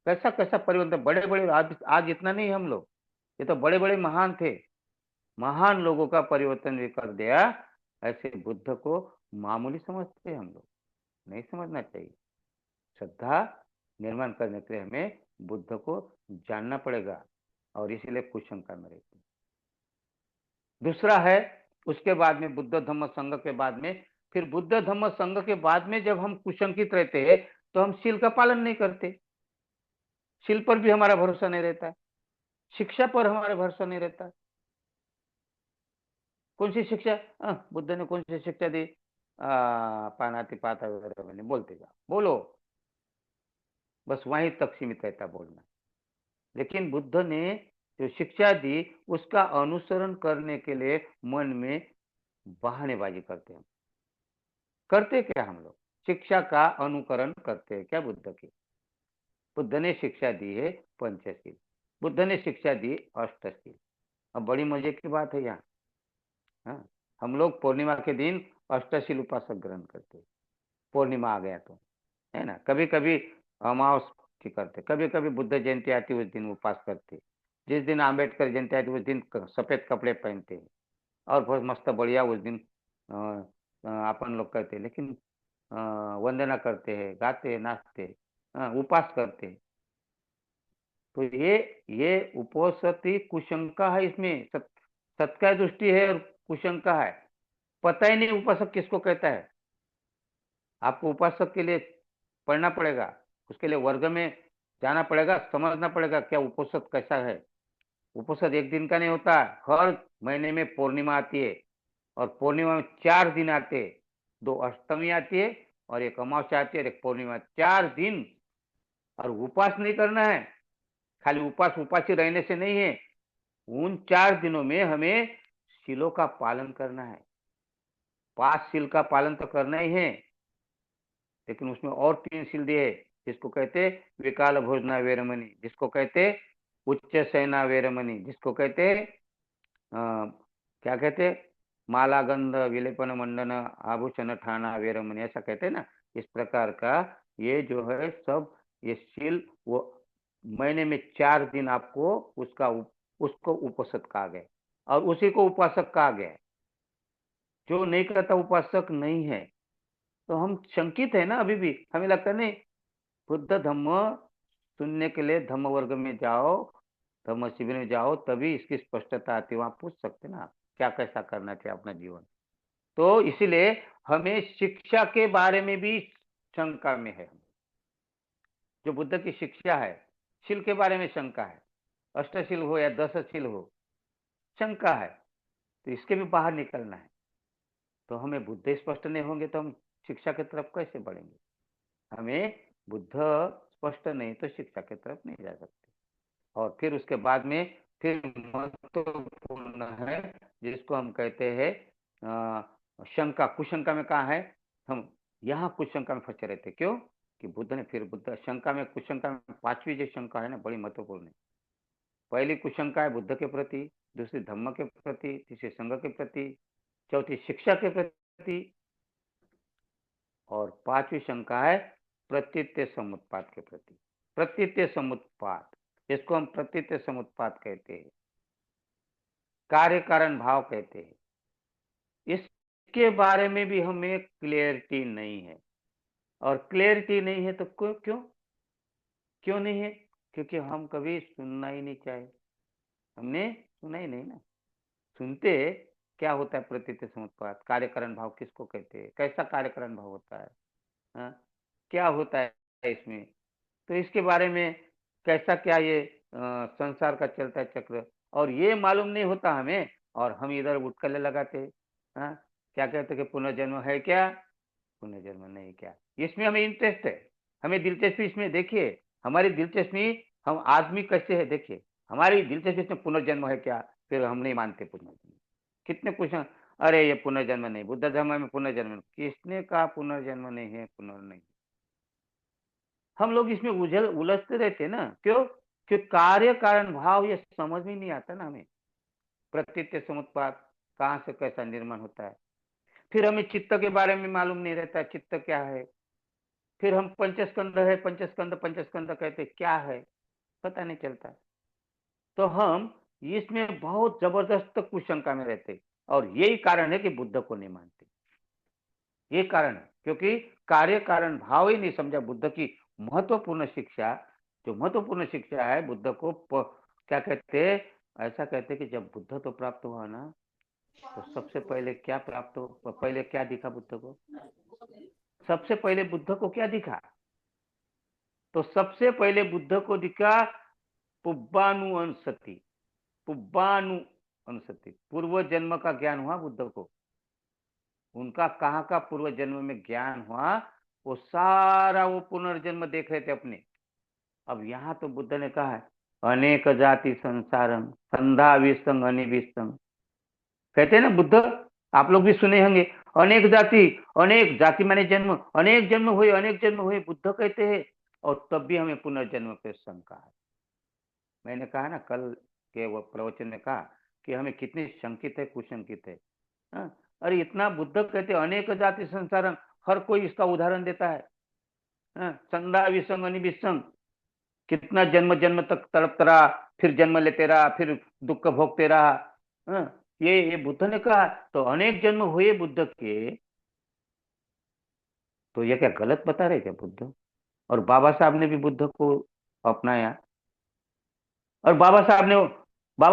कैसा कैसा परिवर्तन, बड़े बड़े, आज इतना नहीं हम लोग, ये तो बड़े बड़े महान थे, महान लोगों का परिवर्तन भी कर दिया। ऐसे बुद्ध को मामूली समझते हैं हम लोग, नहीं समझना चाहिए। श्रद्धा निर्माण करने के लिए हमें बुद्ध को जानना पड़ेगा, और इसीलिए कुशंका में रहते हैं। दूसरा है, उसके बाद में बुद्ध धम्म संघ के बाद में, फिर बुद्ध धम्म संघ के बाद में जब हम कुशंकित रहते हैं तो हम शील का पालन नहीं करते, शील पर भी हमारा भरोसा नहीं रहता है, शिक्षा पर हमारा भरोसा नहीं रहता है। कौन सी शिक्षा, बुद्ध ने कौन सी शिक्षा दी, पानाति पाता वगैरह मैंने बोलते जा बोलो, बस वहीं तक सीमित रहता बोलना। लेकिन बुद्ध ने जो शिक्षा दी उसका अनुसरण करने के लिए मन में बहानेबाजी करते हैं, करते क्या हम लोग, शिक्षा का अनुकरण करते हैं क्या बुद्ध की। बुद्ध ने शिक्षा दी है पंचशील, बुद्ध ने शिक्षा दी अष्टशील। अब बड़ी मजे की बात है यहाँ, हाँ, हम लोग पूर्णिमा के दिन अष्टशील उपासक ग्रहण करते, पूर्णिमा आ गया तो, है ना, कभी कभी अमावस की करते, कभी कभी बुद्ध जयंती आती उस दिन उपवास करते, जिस दिन आम्बेडकर जयंती आती उस दिन सफेद कपड़े पहनते हैं और बहुत मस्त बढ़िया उस दिन अपन लोग करते, लेकिन वंदना करते हैं, गाते नाचते, उपवास करते। तो ये उपोषति कुशंका है, इसमें सत्य दृष्टि है और कुशंका है, पता ही नहीं उपासक किसको कहता है। आपको उपासक के लिए पढ़ना पड़ेगा, उसके लिए वर्ग में जाना पड़ेगा, समझना पड़ेगा क्या उपोषक कैसा है। उपोषक एक दिन का नहीं होता, हर महीने में पूर्णिमा आती है, और पूर्णिमा में 4 दिन आते हैं, 2 अष्टमी आती है और एक अमावस्या आती है और एक पूर्णिमा, 4 दिन। और उपवास नहीं करना है, खाली उपास उपासी रहने से नहीं है, उन 4 दिनों में हमें शीलों का पालन करना है, 5 शील का पालन तो करना ही है, लेकिन उसमें और 3 शील दिए, जिसको कहते विकाल भोजना वेरमणि, जिसको कहते उच्च सेना वेरमणि, जिसको कहते क्या कहते माला गंध विलेपन मंडन आभूषण ठाना वेरमणि, ऐसा कहते हैं ना। इस प्रकार का ये जो है सब, ये शील वो महीने में 4 दिन आपको उसको उपासक कहा गया, और उसी को उपासक कहा गया। जो नहीं करता उपासक नहीं है। तो हम शंकित है ना अभी भी, हमें लगता नहीं। बुद्ध धम्म सुनने के लिए धम्म वर्ग में जाओ, धम्म शिविर में जाओ, तभी इसकी स्पष्टता आती है। वहां पूछ सकते ना आप, क्या कैसा करना चाहिए अपना जीवन। तो इसीलिए हमें शिक्षा के बारे में भी शंका में है। जो बुद्ध की शिक्षा है, शील के बारे में शंका है, अष्टशील हो या 10 शील हो, शंका है। तो इसके भी बाहर निकलना है। तो हमें बुद्ध स्पष्ट नहीं होंगे तो हम शिक्षा की तरफ कैसे बढ़ेंगे। हमें बुद्ध स्पष्ट नहीं तो शिक्षा की तरफ नहीं जा सकते। और फिर उसके बाद में फिर महत्वपूर्ण है, जिसको हम कहते हैं शंका। कुशंका में कहा है, हम यहाँ कुशंका में फंसे रहते। क्यों? कि बुद्ध शंका में, कुशंका में 5वीं जो शंका है ना, बड़ी महत्वपूर्ण है। पहली कुशंका है बुद्ध के प्रति, दूसरी धम्म के प्रति, तीसरी संघ के प्रति, चौथी शिक्षा के प्रति, और 5वीं शंका है प्रतीत्य समुत्पाद के प्रति। प्रतीत्य समुत्पाद, इसको हम प्रतीत्य समुत्पाद कहते हैं, कार्य कारण भाव कहते हैं। इसके बारे में भी हमें क्लियरिटी नहीं है। और क्लियरिटी नहीं है तो क्यों क्यों नहीं है? क्योंकि हम कभी सुनना ही नहीं चाहे। हमने सुना ही नहीं ना। सुनते क्या होता है प्रतीत समुत्पाद, कार्यकरण भाव किसको कहते हैं, कैसा कार्यकरण भाव होता है, हाँ? क्या होता है इसमें, तो इसके बारे में कैसा क्या ये संसार का चलता है चक्र, और ये मालूम नहीं होता हमें। और हम इधर उठकले लगाते, हाँ? क्या कहते कि पुनर्जन्म है क्या, पुनर्जन्म नहीं क्या। इसमें हमें इंटरेस्ट है, हमें दिलचस्पी इसमें। देखिए हमारी दिलचस्पी, हम आदमी कैसे है देखिए, हमारी दिलचस्पी इसमें पुनर्जन्म है क्या, फिर हम नहीं मानते पुनर्जन्म। कितने क्वेश्चन, अरे ये पुनर्जन्म नहीं, बुद्ध धर्म में पुनर्जन्म, किसने कहा पुनर्जन्म नहीं है, पुनर् नहीं। हम लोग इसमें उलझते रहते ना। क्यों? कि कार्य कारण भाव ये समझ में नहीं आता ना हमें। प्रतीत्य समुत्पाद कहाँ से कैसा निर्माण होता है। फिर हमें चित्त के बारे में मालूम नहीं रहता, चित्त क्या है। फिर हम पंचस्कंद है, पंचस्कंद पंचस्कंद कहते क्या है, पता नहीं चलता। तो हम इसमें बहुत जबरदस्त कुशंका में रहते, और यही कारण है कि बुद्ध को नहीं मानते। ये कारण है, क्योंकि कार्य कारण भाव ही नहीं समझा। बुद्ध की महत्वपूर्ण शिक्षा, जो महत्वपूर्ण शिक्षा है बुद्ध को क्या कहते हैं, ऐसा कहते कि जब बुद्ध तो प्राप्त हुआ ना, तो सबसे पहले क्या प्राप्त हो, पहले क्या दिखा बुद्ध को, सबसे पहले बुद्ध को क्या दिखा, तो सबसे पहले बुद्ध को दिखा पुब्बानु अनुसति। पुब्बानु अनुसति, पूर्व जन्म का ज्ञान हुआ बुद्ध को। उनका कहाँ का पूर्व जन्म में ज्ञान हुआ, वो सारा वो पुनर्जन्म देख रहे थे अपने। अब यहाँ तो बुद्ध ने कहा है अनेक जाति संसारम संधा विस्तंग अनिविस्तंग, कहते हैं ना बुद्ध, आप लोग भी सुने होंगे, अनेक जाति, अनेक जाति माने जन्म, अनेक जन्म हुए, अनेक जन्म हुए, बुद्ध कहते हैं। और तब भी हमें पुनर्जन्म पे शंका है। मैंने कहा ना कल के वो प्रवचन में कहा कि हमें कितनी शंकित है, कुशंकित है, हाँ? अरे इतना बुद्ध कहते अनेक जाति संसारम, हर कोई इसका उदाहरण देता है, हाँ? संधा विसंग अनिविसंग, कितना जन्म जन्म तक तड़पता रहा, फिर जन्म लेते रहा, फिर दुख भोगते रहा, हाँ? ये बुद्ध ने कहा। तो अनेक जन्म हुए बुद्ध के, तो ये क्या गलत बता रहे क्या बुद्ध? और बाबा साहब ने भी बुद्ध को अपनाया, और बाबा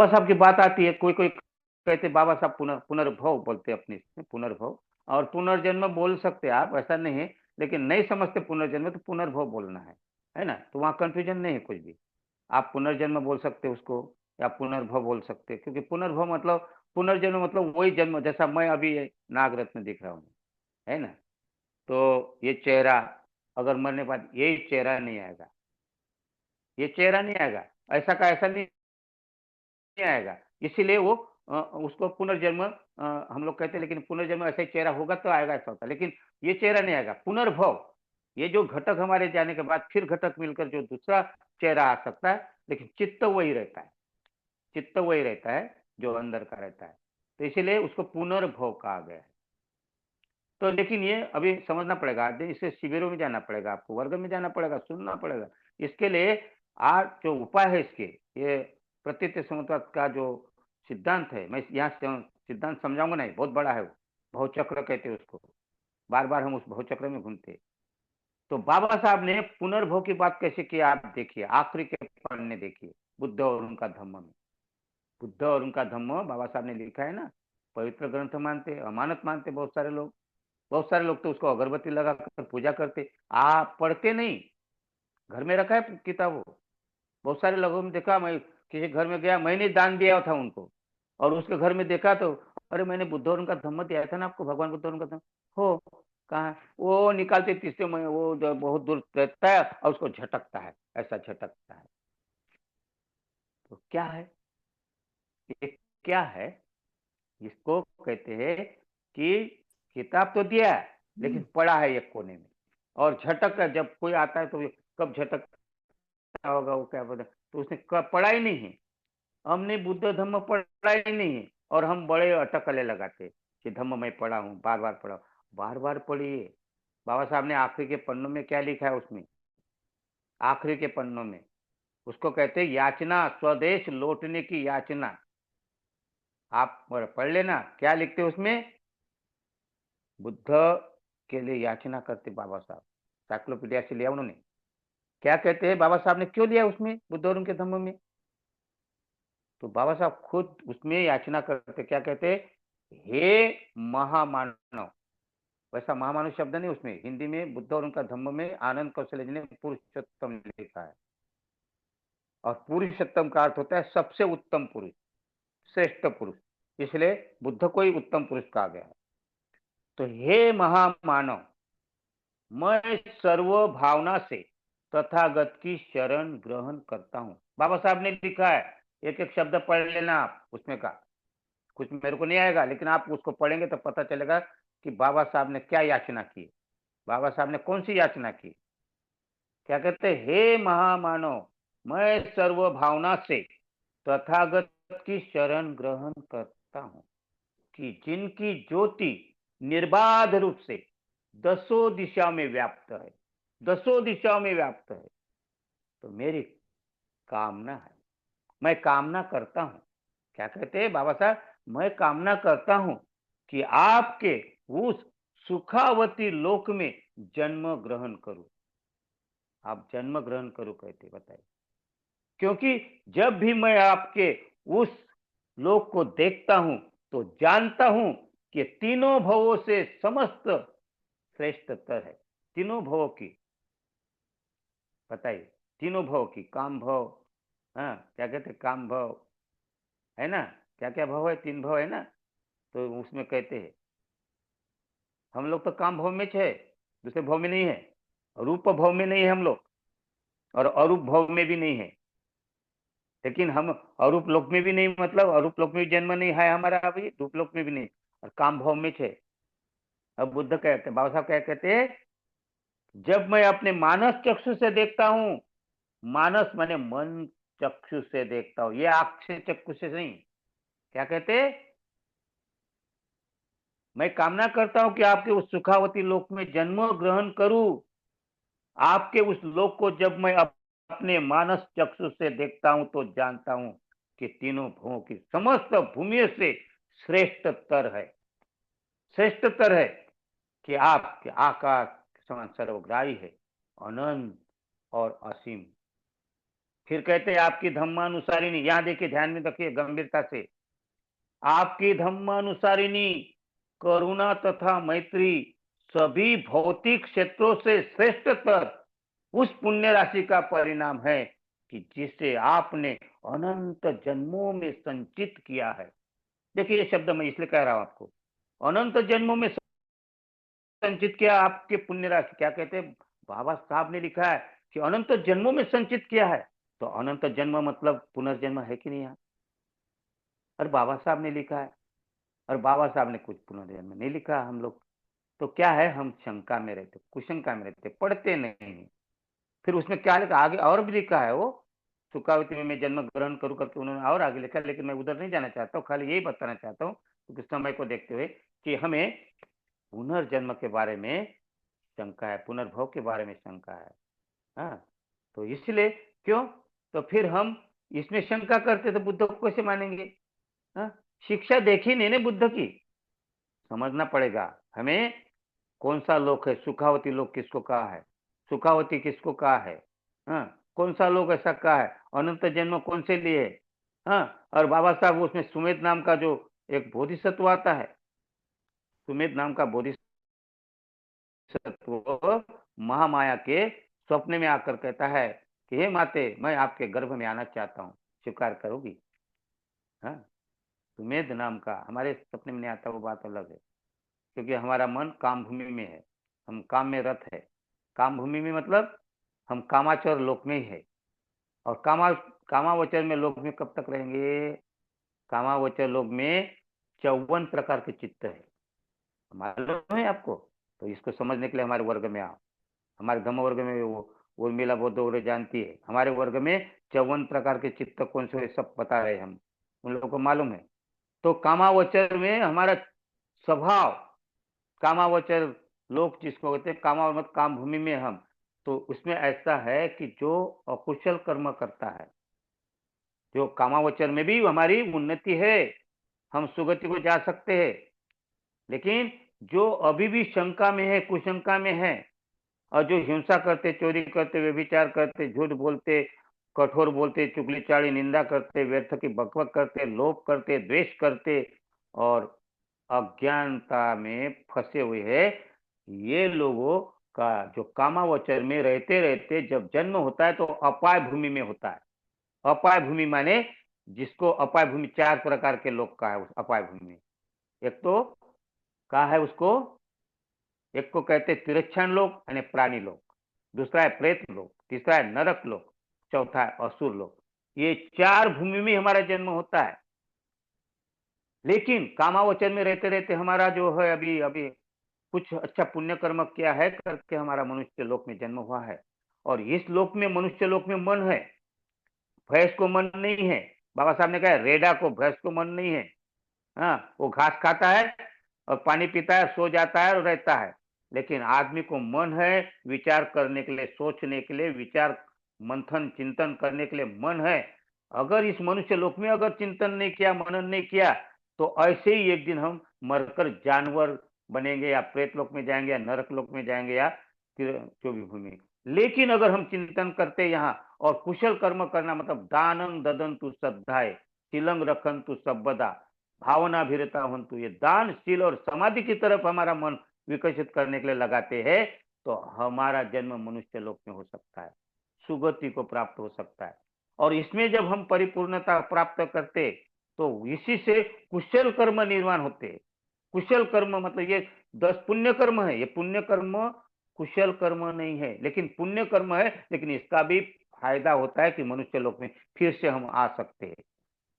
साहब की बात आती है, कोई कोई कहते बाबा साहब पुनर्भव बोलते अपने इसमें, पुनर्भव। और पुनर्जन्म बोल सकते आप, ऐसा नहीं है, लेकिन नहीं समझते पुनर्जन्म तो पुनर्भव बोलना है ना। तो वहां कंफ्यूजन नहीं है कुछ भी। आप पुनर्जन्म बोल सकते उसको, या पुनर्भव बोल सकते, क्योंकि पुनर्भव मतलब, पुनर्जन्म मतलब वही जन्म, जैसा मैं अभी नागरत्न दिख रहा हूँ, है ना। तो ये चेहरा अगर मरने के बाद यही चेहरा नहीं आएगा, ये चेहरा नहीं आएगा, ऐसा का ऐसा नहीं आएगा। इसीलिए वो उसको पुनर्जन्म हम लोग कहते हैं, लेकिन पुनर्जन्म ऐसा ही चेहरा होगा तो आएगा, ऐसा होता है। लेकिन ये चेहरा नहीं आएगा, पुनर्भव, ये जो घटक हमारे जाने के बाद फिर घटक मिलकर जो दूसरा चेहरा आ सकता है, लेकिन चित्त वही रहता है, चित्त वही रहता है जो अंदर का रहता है। तो इसीलिए उसको पुनर्भव कहा गया है। तो लेकिन ये अभी समझना पड़ेगा, इसे शिविरों में जाना पड़ेगा, आपको वर्ग में जाना पड़ेगा, सुनना पड़ेगा। इसके लिए आज जो उपाय है इसके, ये प्रतीत समत्ववाद का जो सिद्धांत है, मैं यहाँ सिद्धांत समझाऊंगा नहीं, बहुत बड़ा है वो, बहुचक्र कहते हैं उसको, बार बार हम उस बहुचक्र में घूमते हैं। तो बाबा साहब ने पुनर्भव की बात कैसे की, आप देखिए, आखिरी के पन्ने देखिए, बुद्ध और उनका धम्म में। बुद्ध और उनका धम्म बाबा साहब ने लिखा है ना, पवित्र ग्रंथ मानते, अमानत मानते बहुत सारे लोग। बहुत सारे लोग तो उसको अगरबत्ती लगा कर पूजा करते, आप पढ़ते नहीं, घर में रखा है किताब वो। बहुत सारे लोगों में देखा, मैं किसी घर में गया, मैंने दान दिया था उनको, और उसके घर में देखा तो, अरे मैंने बुद्ध और उनका धम्म दिया था ना आपको, भगवान बुद्ध और उनका धम्म हो, कहाँ है? वो निकालते तीसरे में, वो जो बहुत दूर रहता है और उसको झटकता है, ऐसा झटकता है। तो क्या है ये, क्या है? इसको कहते हैं कि किताब तो दिया है लेकिन पड़ा है एक कोने में, और झटक, जब कोई आता है तो कब झटकता होगा, वो क्या पता, तो उसने पढ़ा ही नहीं है। हमने बुद्ध धम्म पढ़ा ही नहीं है, और हम बड़े अटकले लगाते कि धम्म मैं पढ़ा हूँ, बार बार पढ़ा, बार बार पढ़िए। बाबा साहब ने आखिरी के पन्नों में क्या लिखा है, उसमें आखिरी के पन्नों में उसको कहते हैं याचना, स्वदेश लौटने की याचना। आप पढ़ लेना, क्या लिखते उसमें, बुद्ध के लिए याचना करते बाबा साहब, साइक्लोपीडिया से लिया उन्होंने। क्या कहते हैं बाबा साहब ने, क्यों लिया उसमें बुद्ध और उनके धम्म में? तो बाबा साहब खुद उसमें याचना करते, क्या कहते, हे महामानव। वैसा महामानव शब्द नहीं उसमें, हिंदी में बुद्ध और उनका धम्म में आनंद कौशल जी ने पुरुषोत्तम लिखा है, और पुरुषोत्तम का अर्थ होता है सबसे उत्तम पुरुष, श्रेष्ठ पुरुष, इसलिए बुद्ध को ही उत्तम पुरुष कहा गया है। तो हे महामानव, मैं सर्व भावना से तथागत की शरण ग्रहण करता हूं। बाबा साहब ने लिखा है, एक एक शब्द पढ़ लेना आप उसमें का, कुछ मेरे को नहीं आएगा, लेकिन आप उसको पढ़ेंगे तो पता चलेगा कि बाबा साहब ने क्या याचना की, बाबा साहब ने कौन सी याचना की। क्या कहते, हे महामानव, मैं सर्व भावना से तथागत की शरण ग्रहण करता हूं, कि जिनकी ज्योति निर्बाध रूप से दसों दिशा में व्याप्त है, दसों दिशाओं में व्याप्त है। तो मेरी कामना है, मैं कामना करता हूं, क्या कहते हैं बाबा साहब, मैं कामना करता हूं कि आपके उस सुखावती लोक में जन्म ग्रहण करूं। आप जन्म ग्रहण करो कहते, बताइए, क्योंकि जब भी मैं आपके उस लोक को देखता हूं तो जानता हूं कि तीनों भवों से समस्त श्रेष्ठतर है, तीनों भवों की, बताइए, तीनों भव की, काम भव, हाँ क्या कहते, काम भव है ना, क्या क्या भव है, तीन भव है ना, तो उसमें कहते हैं हम लोग तो काम भव में है, दूसरे भव में नहीं है, रूप भव में नहीं है हम लोग, और अरूप भव में भी नहीं है, लेकिन हम अरूप लोक में भी नहीं, मतलब अरूप लोक में भी जन्म नहीं है हमारा अभी, रूप लोक में भी नहीं, और काम भव में है। अब बुद्ध कहते, बाबा साहब क्या कहते हैं, जब मैं अपने मानस चक्षु से देखता हूं, मानस माने मन चक्षु से देखता हूं, ये आंख से चक्षु से नहीं, क्या कहते, मैं कामना करता हूं कि आपके उस सुखावती लोक में जन्म ग्रहण करूं। आपके उस लोक को जब मैं अपने मानस चक्षु से देखता हूं तो जानता हूं कि तीनों भुवों की समस्त भूमि से श्रेष्ठतर है, श्रेष्ठतर है, कि आपके आकाश के समान सर्वग्राही है, अनंत और असीम। फिर कहते हैं आपकी धम्मानुसारिणी, यहां देखिए, ध्यान में रखिए गंभीरता से, आपकी धम्मानुसारिणी करुणा तथा मैत्री सभी भौतिक क्षेत्रों से श्रेष्ठतर उस पुण्य राशि का परिणाम है कि जिसे आपने अनंत जन्मों में संचित किया है। देखिए ये शब्द मैं इसलिए कह रहा हूं आपको, अनंत जन्मों में संचित किया आपके पुण्य राशि, क्या कहते हैं बाबा साहब ने लिखा है कि अनंत जन्मों में संचित किया है, तो अनंत जन्म मतलब पुनर्जन्म है कि नहीं यहाँ, और बाबा साहब ने लिखा है, और बाबा साहब ने कुछ पुनर्जन्म नहीं लिखा, हम लोग तो क्या है, हम शंका में रहते, कुशंका में रहते, पढ़ते नहीं। फिर उसमें क्या लिखा आगे, और भी लिखा है वो, सुखावती में मैं जन्म ग्रहण करूं करके उन्होंने और आगे लिखा, लेकिन मैं उधर नहीं जाना चाहता हूँ, खाली यही बताना चाहता हूँ समय को देखते हुए कि हमें पुनर्जन्म के बारे में शंका है, पुनर्भव के बारे में शंका है। हाँ, तो इसलिए क्यों? तो फिर हम इसमें शंका करते तो बुद्ध को कैसे मानेंगे? हाँ, शिक्षा देखी नहीं ना बुद्ध की, समझना पड़ेगा हमें। कौन सा लोक है? सुखावती लोक किसको कहा है? सुखावती किसको कहा है? हाँ, कौन सा लोक ऐसा कहा है? अनंत जन्म कौन से लिए? हाँ, और बाबा साहब उसमें सुमेध नाम का जो एक बोधिसत्व आता है, सुमेध नाम का बोधिसत्व महामाया के स्वप्न में आकर कहता है कि हे माते, मैं आपके गर्भ में आना चाहता हूँ, स्वीकार करोगी? हाँ, सुमेध नाम का हमारे सपने में नहीं आता, वो बात अलग है, क्योंकि हमारा मन काम भूमि में है, हम काम में रत है। काम भूमि में मतलब हम कामाचर लोक में ही है। और कामावचर में लोक में कब तक रहेंगे? कामावचर लोक में 54 प्रकार के चित्त है, मालूम है आपको? तो इसको समझने के लिए हमारे वर्ग में आओ। हमारे धम्म वर्ग में वो उर्मिला बौद्ध और जानती है, हमारे वर्ग में 54 प्रकार के चित्त कौन से, सब बता रहे हम, उन लोगों को मालूम है। तो कामावचर में हमारा स्वभाव, कामावचर लोक जिसको कहते हैं, कामा मत काम भूमि में हम, तो उसमें ऐसा है कि जो अकुशल कर्म करता है, जो कामावचर में भी हमारी उन्नति है, हम सुगति को जा सकते हैं। लेकिन जो अभी भी शंका में है, कुशंका में है, और जो हिंसा करते, चोरी करते, व्यभिचार करते, झूठ बोलते, कठोर बोलते, चुगली चाड़ी निंदा करते, व्यर्थ की बकबक करते, लोभ करते, द्वेष करते और अज्ञानता में फंसे हुए हैं, ये लोगों का जो कामावचर में रहते रहते जब जन्म होता है तो अपाय भूमि में होता है। अपाय भूमि माने जिसको अपाय भूमि 4 प्रकार के लोग का है उस अपाय भूमि में। एक तो कहा है उसको, एक को कहते हैं तिरच्छन लोक यानी प्राणी लोक, दूसरा है प्रेत लोक, तीसरा है नरक लोक, चौथा है असुर लोक। ये 4 भूमि में हमारा जन्म होता है। लेकिन कामावचर में रहते रहते हमारा जो है अभी अभी कुछ अच्छा पुण्य कर्म किया है करके हमारा मनुष्य लोक में जन्म हुआ है। और इस लोक में, मनुष्य लोक में मन है, भैंस को मन नहीं है। बाबा साहब ने कहा रेडा को, भैंस को मन नहीं है। हाँ, वो घास खाता है और पानी पीता है, सो जाता है और रहता है। लेकिन आदमी को मन है विचार करने के लिए, सोचने के लिए, विचार मंथन चिंतन करने के लिए मन है। अगर इस मनुष्य लोक में अगर चिंतन नहीं किया, मनन नहीं किया, तो ऐसे ही एक दिन हम मरकर जानवर बनेंगे, या प्रेत लोक में जाएंगे, या नरक लोक में जाएंगे, या फिर जो भी भूमि। लेकिन अगर हम चिंतन करते यहाँ और कुशल कर्म करना, मतलब दानं ददन्तु श्रद्धाए तिलंग रखन्तु सबदा भावना भीरता हंतु, ये दानशील और समाधि की तरफ हमारा मन विकसित करने के लिए लगाते हैं, तो हमारा जन्म मनुष्य लोक में हो सकता है, सुगति को प्राप्त हो सकता है। और इसमें जब हम परिपूर्णता प्राप्त करते तो इसी से कुशल कर्म निर्माण होते। कुशल कर्म मतलब ये 10 पुण्य कर्म है, ये पुण्य कर्म कुशल कर्म नहीं है, लेकिन पुण्य कर्म है। लेकिन इसका भी फायदा होता है कि मनुष्य लोक में फिर से हम आ सकते हैं,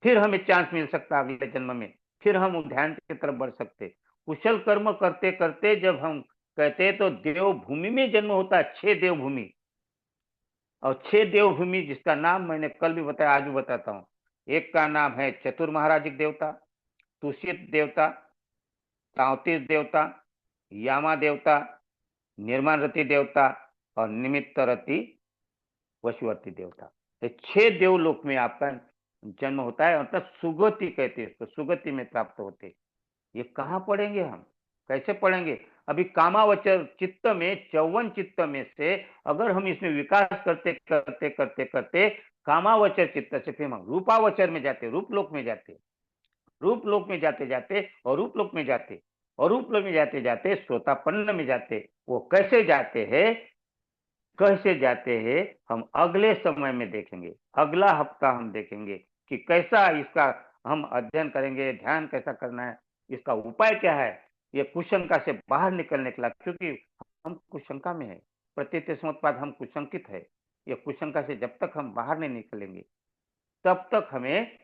फिर हमें चांस मिल सकता है अगले जन्म में, फिर हम ध्यान की तरफ बढ़ सकते। कुशल कर्म करते करते जब हम कहते हैं तो देवभूमि में जन्म होता है, 6 देवभूमि। और 6 देवभूमि जिसका नाम मैंने कल भी बताया, आज भी बताता हूँ। एक का नाम है चतुर्महाराजिक देवता, तुषित देवता, तांतीस देवता, यामा देवता, निर्माण रति देवता और निमित्त रति वशवर्ती देवता। ये 6 देवलोक में आपका जन्म होता है, मतलब सुगति कहते हैं इसको, सुगति में प्राप्त होते हैं। ये कहाँ पढ़ेंगे हम, कैसे पढ़ेंगे? अभी कामावचर चित्त में, 54 चित्त में से अगर हम इसमें विकास करते करते करते करते कामावचर चित्त से फिर हम रूपावचर में जाते, रूपलोक में जाते, रूपलोक में जाते जाते और रूपलोक में जाते और रूपलोक में जाते जाते श्रोतापन्न में जाते। वो कैसे जाते हैं, कैसे जाते हैं, हम अगले समय में देखेंगे। अगला हफ्ता हम देखेंगे कि कैसा इसका हम अध्ययन करेंगे, ध्यान कैसा करना है, इसका उपाय क्या है, ये कुशंका से बाहर निकलने के लिए। क्योंकि हम कुशंका में है, प्रतीत समुत्पाद, हम कुशंकित है। ये कुशंका से जब तक हम बाहर नहीं निकलेंगे तब तक हमें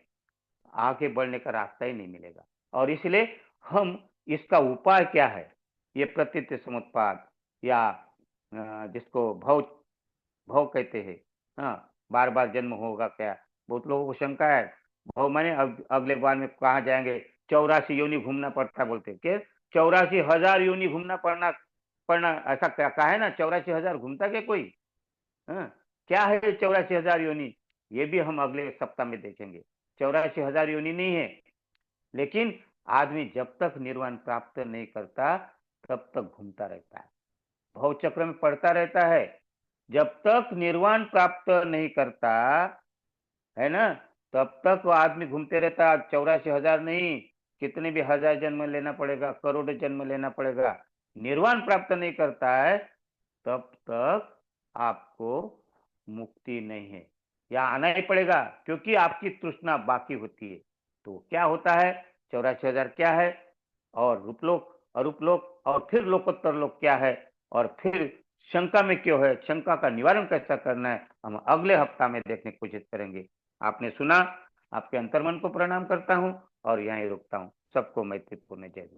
आगे बढ़ने का रास्ता ही नहीं मिलेगा। और इसलिए हम, इसका उपाय क्या है, ये प्रतीत समुत्पाद या जिसको भव भव कहते हैं, हाँ, बार बार जन्म होगा क्या, बहुत लोगों को शंका है। भव माने अगले बार में कहाँ जाएंगे, 84 योनि घूमना पड़ता, बोलते कि 84,000 योनि घूमना पड़ना पड़ना, ऐसा क्या कहा है ना, 84,000 घूमता क्या कोई? हाँ, क्या है 84,000 योनि? ये भी हम अगले सप्ताह में देखेंगे। 84,000 योनि नहीं है, लेकिन आदमी जब तक निर्वाण प्राप्त नहीं करता तब तक घूमता रहता है, भव चक्र में पड़ता रहता है। जब तक निर्वाण प्राप्त नहीं करता है ना, तब तक वो आदमी घूमते रहता है। 84,000 नहीं, कितने भी हजार जन्म लेना पड़ेगा, करोड़ जन्म लेना पड़ेगा, निर्वाण प्राप्त नहीं करता है तब तक आपको मुक्ति नहीं है। या आना ही पड़ेगा, क्योंकि आपकी तृष्णा बाकी होती है। तो क्या होता है, 84,000 क्या है, और रूपलोक, अरूपलोक, और फिर लोकोत्तर लोक क्या है, और फिर शंका में क्यों है, शंका का निवारण कैसा करना है, हम अगले हफ्ता में देखने की कोशिश करेंगे। आपने सुना, आपके अंतर्मन को प्रणाम करता हूं और यहीं रुकता हूं। सबको मैत्रीपूर्ण जय।